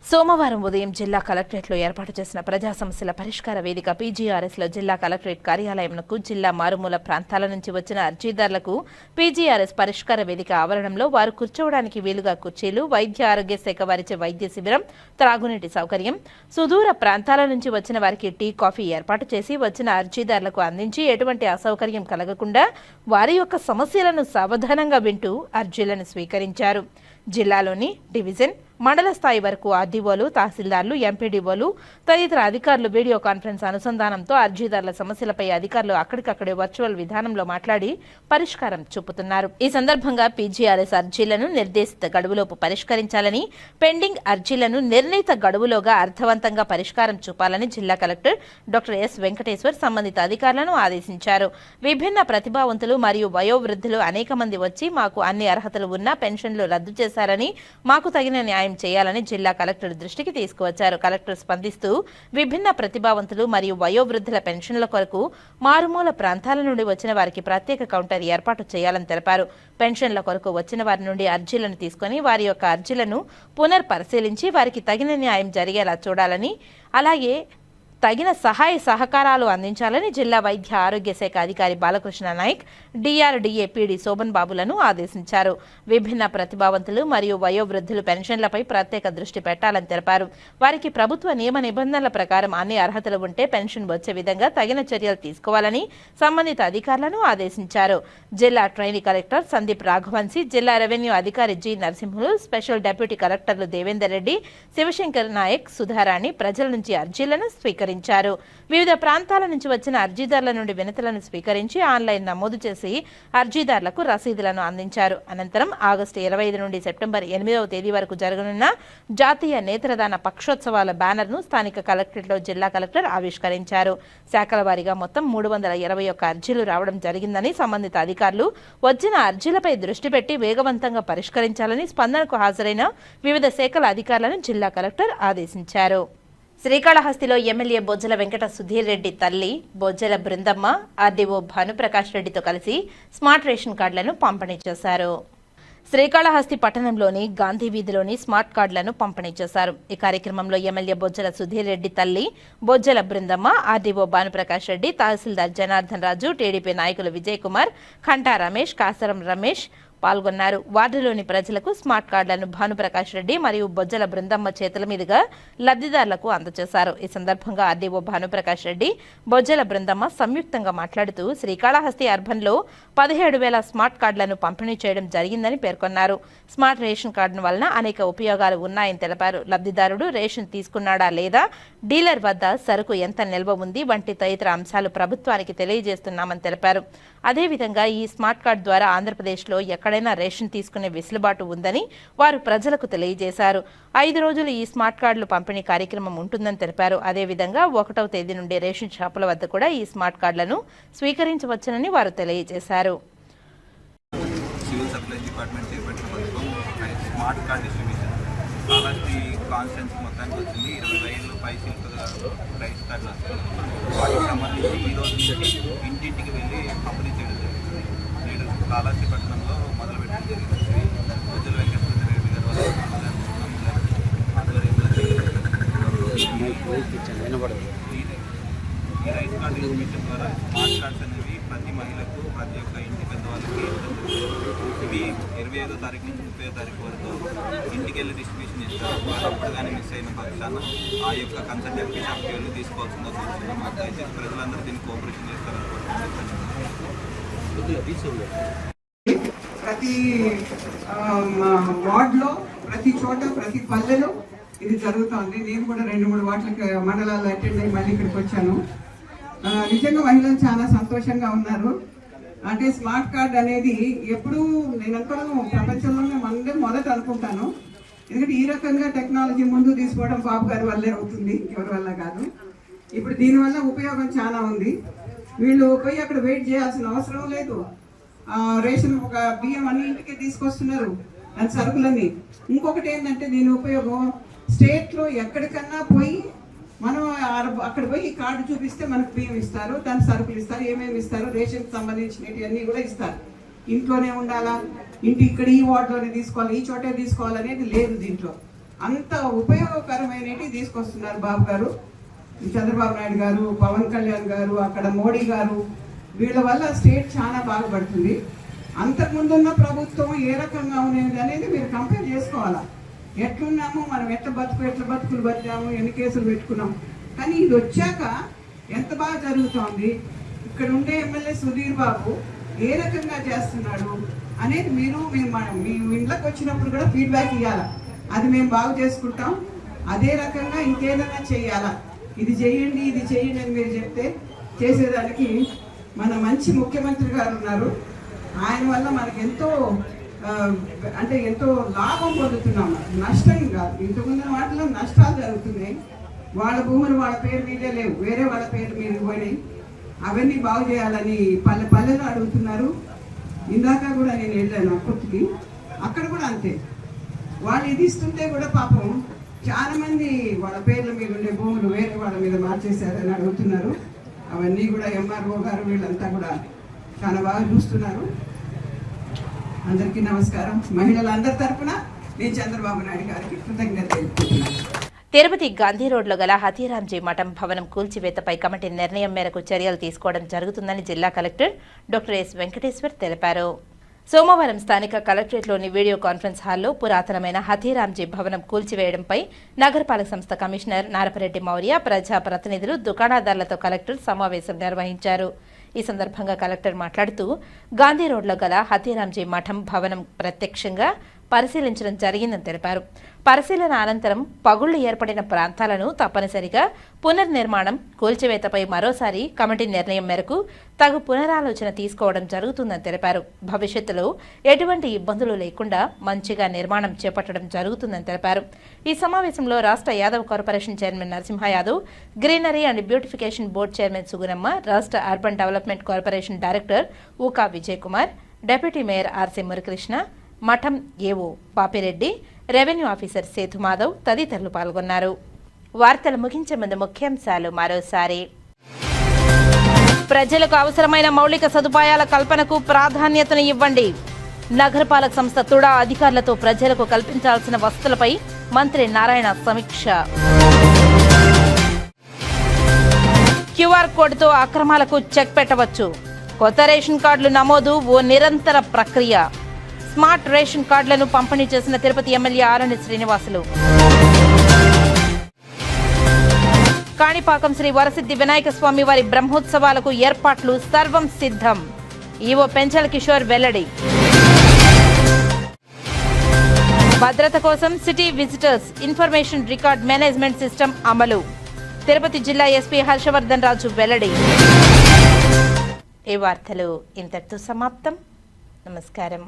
సోమవారం ఉదయం జిల్లా కలెక్టరేట్లో ఏర్పాటు చేసిన ప్రజా సమస్యల పరిష్కార వేదిక పీజీఆర్ఎస్లో జిల్లా కలెక్టరేట్ కార్యాలయంకు జిల్లా మారుమూల ప్రాంతాల నుంచి వచ్చిన అర్జీదారులకు పీజీఆర్ఎస్ పరిష్కార వేదిక ఆవరణంలో వారు కూర్చోవడానికి వీలుగా కుర్చీలు, వైద్య ఆరోగ్య శాఖ వారిచే వైద్య శిబిరం, త్రాగునీటి సౌకర్యం, సుదూర ప్రాంతాల నుంచి వచ్చిన వారికి టీ, కాఫీ ఏర్పాటు చేసి వచ్చిన అర్జీదారులకు అందించి ఎటువంటి అసౌకర్యం కలగకుండా వారి యొక్క సమస్యలను సావధానంగా వింటూ అర్జీలను స్వీకరించారు. జిల్లాలోని డివిజన్, మండల స్థాయి వరకు ఆర్డీఓలు, తహసీల్దార్లు, ఎంపీడీఓలు తదితర అధికారులు వీడియో కాన్ఫరెన్స్ అనుసంధానంతో అర్జీదారుల సమస్యలపై అధికారులు అక్కడికక్కడే వర్చువల్ విధానంలో మాట్లాడి పరిష్కారం చూపుతున్నారు. ఈ సందర్భంగా పీజీఆర్ఎస్ అర్జీలను నిర్దేశిత గడువులోపు పరిష్కరించాలని, పెండింగ్ అర్జీలను నిర్ణీత గడువులోగా అర్థవంతంగా పరిష్కారం చూపాలని జిల్లా కలెక్టర్ డాక్టర్ ఎస్ వెంకటేశ్వర్ సంబంధిత అధికారులను ఆదేశించారు. విభిన్న ప్రతిభావంతులు మరియు వయోవృద్ధులు అనేక మంది వచ్చి మాకు అన్ని అర్హతలు ఉన్నా పెన్షన్లు రద్దు చేశారని, మాకు తగిన న్యాయం చేయాలని జిల్లా కలెక్టర్ దృష్టికి తీసుకువచ్చారు. కలెక్టర్ స్పందిస్తూ విభిన్న ప్రతిభావంతులు మరియు వయోవృద్ధుల పెన్షన్ల కొరకు మారుమూల ప్రాంతాల నుండి వచ్చిన వారికి ప్రత్యేక కౌంటర్ ఏర్పాటు చేయాలని తెలిపారు. పెన్షన్ల కొరకు వచ్చిన వారి నుండి అర్జీలను తీసుకుని వారి యొక్క అర్జీలను పునర్పరిశీలించి వారికి తగిన న్యాయం జరిగేలా చూడాలని, అలాగే తగిన సహాయ సహకారాలు అందించాలని జిల్లా వైద్య ఆరోగ్య శాఖ అధికారి బాలకృష్ణ నాయక్, డిఆర్డీఏ పీడీ శోభన్ బాబులను ఆదేశించారు. విభిన్న ప్రతిభావంతులు మరియు వయోవృద్ధులు పెన్షన్లపై ప్రత్యేక దృష్టి పెట్టాలని తెలిపారు. వారికి ప్రభుత్వ నియమ నిబంధనల ప్రకారం అన్ని అర్హతలు ఉంటే పెన్షన్ వచ్చే విధంగా తగిన చర్యలు తీసుకోవాలని సంబంధిత అధికారులను ఆదేశించారు. జిల్లా ట్రైనీ కలెక్టర్ సందీప్ రాఘవన్సి, జిల్లా రెవెన్యూ అధికారి జి నరసింహులు, స్పెషల్ డిప్యూటీ కలెక్టర్లు దేవేందర్ రెడ్డి, శివశంకర్ నాయక్, సుధారాణి ప్రజల నుంచి అర్జీలను స్వీకరించారు. వివిధ ప్రాంతాల నుంచి వచ్చిన అర్జీదారుల నుండి వినతులను స్వీకరించి ఆన్లైన్ నమోదు చేసి అర్జీదారులకు రసీదులను అందించారు. అనంతరం ఆగస్టు 25 నుండి సెప్టెంబర్ 8వ తేదీ వరకు జరగనున్న జాతీయ నేత్రదాన పక్షోత్సవాల బ్యానర్ను స్థానిక కలెక్టరేట్లో జిల్లా కలెక్టర్ ఆవిష్కరించారు. శాఖల వారీగా మొత్తం 321 అర్జీలు రావడం జరిగిందని సంబంధిత అధికారులు వచ్చిన అర్జీలపై దృష్టి పెట్టి వేగవంతంగా పరిష్కరించాలని స్పందనకు హాజరైన వివిధ శాఖల అధికారులను జిల్లా కలెక్టర్ ఆదేశించారు. శ్రీకాళహస్తిలో ఎమ్మెల్యే బొజ్జల వెంకట సుధీర్ రెడ్డి తల్లి బొజ్జల బృందమ్మ ఆర్డీఓ భానుప్రకాష్ రెడ్డితో కలిసి స్మార్ట్ రేషన్ కార్డులను పంపిణీ చేశారు. శ్రీకాళహస్తి పట్టణంలోని గాంధీ వీధిలోని స్మార్ట్ కార్డులను పంపిణీ చేశారు. ఈ కార్యక్రమంలో ఎమ్మెల్యే బొజ్జల సుధీర్ రెడ్డి తల్లి బొజ్జల బృందమ్మ, ఆర్డీఓ భానుప్రకాష్ రెడ్డి, తహసీల్దార్ జనార్దన్ రాజు, టీడీపీ నాయకులు విజయ్ కుమార్, ఖంటా రమేష్, కాసరం రమేష్ పాల్గొన్నారు. వార్డులోని ప్రజలకు స్మార్ట్ కార్డులను భానుప్రకాష్ రెడ్డి మరియు బొజ్జల బృందమ్మ చేతుల మీదుగా లబ్ధిదారులకు అందజేశారు. ఈ సందర్భంగా ఆర్డీఓ భానుప్రకాష్ రెడ్డి, బొజ్జల బృందమ్మ సంయుక్తంగా మాట్లాడుతూ శ్రీకాళహస్తి అర్బన్లో 17,000 స్మార్ట్ కార్డులను పంపిణీ చేయడం జరిగిందని పేర్కొన్నారు. స్మార్ట్ రేషన్ కార్డు వలన అనేక ఉపయోగాలు ఉన్నాయని తెలిపారు. లబ్ధిదారుడు రేషన్ తీసుకున్నాడా లేదా, డీలర్ వద్ద సరుకు ఎంత నిల్వ ఉంది వంటి తదితర అంశాలు ప్రభుత్వానికి తెలియజేస్తున్నామని తెలిపారు. అదేవిధంగా ఈ స్మార్ట్ కార్డు ద్వారా ఆంధ్రప్రదేశ్లో ఎక్కడైనా రేషన్ తీసుకునే వెసులుబాటు ఉందని వారు ప్రజలకు తెలియజేశారు. 5 రోజులు ఈ స్మార్ట్ కార్డులు పంపిణీ కార్యక్రమం ఉంటుందని తెలిపారు. అదేవిధంగా 1వ తేదీ నుండి రేషన్ షాపుల వద్ద కూడా ఈ స్మార్ట్ కార్డులను స్వీకరించవచ్చునని వారు తెలియజేశారు. సివిల్ సప్లైస్ డిపార్ట్మెంట్ చేపట్టిన పథకం smart card distribution Kalahasti constituency మొత్తానికి వచ్చింది. 20,000 పైసలు రైస్ కార్డులు వస్తాయి. వాటికి సంబంధించి ఈ రోజు నుంచి ఇంటింటికి వెళ్ళి పంపిణీ చేయడం జరుగుతుంది. నేడు కాళహస్తి పట్టణంలో మొదలుపెట్టడం జరిగింది. బొజ్జల వెంకటేశ్వర రెడ్డి గారు ఈ రైస్ కార్డు డిస్ట్రిబ్యూషన్ ద్వారా స్మార్ట్ కార్డ్స్ అనేవి ప్రతి మహిళకు, ప్రతి ఒక్క ఇంటి పెద్దవాళ్ళకి ఇవి 25వ తారీఖు నుంచి 30వ తారీఖు వరకు ఇంటికి వెళ్ళి డిస్ట్రిబ్యూషన్ చేస్తారు. అప్పుడు కానీ మిస్ అయిన పక్షాన ఆ యొక్క కన్సల్ట్ ఎంపీ షాప్కి వెళ్ళి తీసుకోవాల్సిందో కోరుతున్నాం. దయచేసి ప్రజలందరూ దీన్ని కోఆపరేషన్ చేస్తారని ప్రతి వార్డులో, ప్రతి చోట, ప్రతి పల్లెలో ఇది జరుగుతోంది. నేను కూడా 2-3 వార్డులకి మండలాల్లో అటెండ్ అయ్యి మళ్ళీ ఇక్కడికి వచ్చాను. నిజంగా మహిళలు చాలా సంతోషంగా ఉన్నారు. అంటే స్మార్ట్ కార్డ్ అనేది ఎప్పుడూ నేను అనుకోవడం ప్రపంచంలోనే మొదట అనుకుంటాను. ఎందుకంటే ఈ రకంగా టెక్నాలజీ ముందు తీసుకోవడం బాబు గారి వల్లే అవుతుంది, ఎవరి వల్ల కాదు. ఇప్పుడు దీనివల్ల ఉపయోగం చాలా ఉంది. వీళ్ళు పోయి అక్కడ వెయిట్ చేయాల్సిన అవసరం లేదు. రేషన్ ఒక బియ్యం అన్నింటికి తీసుకొస్తున్నారు, దాని సరుకులన్నీ. ఇంకొకటి ఏంటంటే దీని ఉపయోగం స్టేట్లో ఎక్కడికన్నా పోయి మనం అక్కడ పోయి కార్డు చూపిస్తే మనకు బియ్యం ఇస్తారు, దాని సరుకులు ఇస్తారు, ఏమేమి ఇస్తారు, రేషన్కి సంబంధించినవి అన్నీ కూడా ఇస్తారు. ఇంట్లోనే ఉండాలా, ఇక్కడ ఈ వార్డులోనే తీసుకోవాలి, ఈ చోటే తీసుకోవాలనేది లేదు. దీంట్లో అంత ఉపయోగకరమైనవి తీసుకొస్తున్నారు బాబు గారు, చంద్రబాబు నాయుడు గారు, పవన్ కళ్యాణ్ గారు, అక్కడ మోడీ గారు. వీళ్ళ వల్ల స్టేట్ చాలా బాగుపడుతుంది. అంతకుముందున్న ప్రభుత్వం ఏ రకంగా ఉండేది అనేది మీరు కంపేర్ చేసుకోవాలా. ఎట్లున్నాము మనం, ఎట్ల బతుకులు బతికాము, ఎన్ని కేసులు పెట్టుకున్నాం. కానీ ఇది వచ్చాక ఎంత బాగా జరుగుతోంది. ఇక్కడ ఉండే ఎమ్మెల్యే సుధీర్ బాబు ఏ రకంగా చేస్తున్నాడు అనేది మీరు మీ ఇంట్లోకి వచ్చినప్పుడు కూడా ఫీడ్బ్యాక్ ఇవ్వాలి. అది మేము బాగు చేసుకుంటాం. అదే రకంగా ఇంకేదైనా చేయాలా, ఇది చేయండి ఇది చేయండి అని మీరు చెప్తే చేసేదానికి మన మంచి ముఖ్యమంత్రి గారు ఉన్నారు. ఆయన వల్ల మనకు ఎంతో ఎంతో లాభం పొందుతున్నాం, నష్టం కాదు. ఇంతకుముందు వాటిలో నష్టాలు జరుగుతున్నాయి. వాళ్ళ భూములు వాళ్ళ పేరు మీదే లేవు, వేరే వాళ్ళ పేరు మీద పోయినాయి. అవన్నీ బాగు చేయాలని పల్లెలో అడుగుతున్నారు. ఇందాక కూడా నేను వెళ్ళాను అప్పటికి, అక్కడ కూడా అంతే. వాళ్ళు ఇది ఇస్తుంటే కూడా పాపం చాలా మంది వాళ్ళ పేర్ల మీద ఉండే భూములు వేరే వాళ్ళ మీద మార్చేశారని అడుగుతున్నారు. అవన్నీ కూడా ఎంఆర్ఓ గారు వీళ్ళంతా కూడా చాలా బాగా చూస్తున్నారు. అందరికీ నమస్కారం. మహిళలందరి తరఫున నేను చంద్రబాబు నాయుడు గారికి కృతజ్ఞత తెలుపుతున్నాను. తిరుపతి గాంధీ రోడ్లో గల హతీరాంజీ మఠం భవనం కూల్చివేతపై కమిటీ నిర్ణయం మేరకు చర్యలు తీసుకోవడం జరుగుతుందని జిల్లా కలెక్టర్ డాక్టర్ ఎస్ వెంకటేశ్వర్ తెలిపారు. సోమవారం స్థానిక కలెక్టరేట్లోని వీడియో కాన్ఫరెన్స్ హాల్లో పురాతనమైన హతీరాంజీ భవనం కూల్చివేయడంపై నగరపాలక సంస్థ కమిషనర్ నారపరెడ్డి మౌర్య, ప్రజా ప్రతినిధులు, దుకాణదారులతో కలెక్టర్ సమావేశం నిర్వహించారు. ఈ సందర్భంగా కలెక్టర్ మాట్లాడుతూ గాంధీ రోడ్లో గల హతీరాంజీ మఠం భవనం ప్రత్యక్షంగా పరిశీలించడం జరిగిందని తెలిపారు. పరిశీలన అనంతరం పగుళ్లు ఏర్పడిన ప్రాంతాలను తప్పనిసరిగా పునర్నిర్మాణం, కూల్చివేతపై మరోసారి కమిటీ నిర్ణయం మేరకు తగు పునరాలోచన తీసుకోవడం జరుగుతుందని తెలిపారు. భవిష్యత్తులో ఎటువంటి ఇబ్బందులు లేకుండా మంచిగా నిర్మాణం చేపట్టడం జరుగుతుందని తెలిపారు. ఈ సమావేశంలో రాష్ట్ర Yadav corporation chairman Narasimha Yadav, greenery and beautification board chairman Sugunamma, రాష్ట్ర urban development corporation director Uka Vijay Kumar, deputy mayor RC Murakrishna, మఠం AO Papireddy, revenue officer Sethu Madhav తదితరులు పాల్గొన్నారు. వార్తలు ముగించే ముందు ముఖ్యాంశాలు మరోసారి. ప్రజలకు అవసరమైన మౌలిక సదుపాయాల కల్పనకు ప్రాధాన్యతను ఇవ్వండి. నగరపాలక సంస్థ తుడా అధికారులతో ప్రజలకు కల్పించాల్సిన వసతులపై మంత్రి నారాయణ సమీక్ష. క్యూఆర్ కోడ్తో అక్రమాలకు చెక్ పెట్టవచ్చు. కొత్త రేషన్ కార్డులు నమోదు ఓ నిరంతర ప్రక్రియ. స్మార్ట్ రేషన్ కార్డులను పంపిణీ చేసిన తిరుపతి ఎమ్మెల్యే ఆరణి శ్రీనివాసులు. కాణిపాకం శ్రీ వరసిద్ధి వినాయక స్వామి వారి బ్రహ్మోత్సవాలకు ఏర్పాట్లు సర్వం సిద్ధం. ఈవో పెంచల్ కిషోర్ వెల్లడి. భద్రత కోసం city visitors information record management system అమలు. తిరుపతి జిల్లా ఎస్పీ హర్షవర్ధన్ రాజు వెల్లడి. ఈ వార్తలు ఇంతటితో సమాప్తం. నమస్కారం.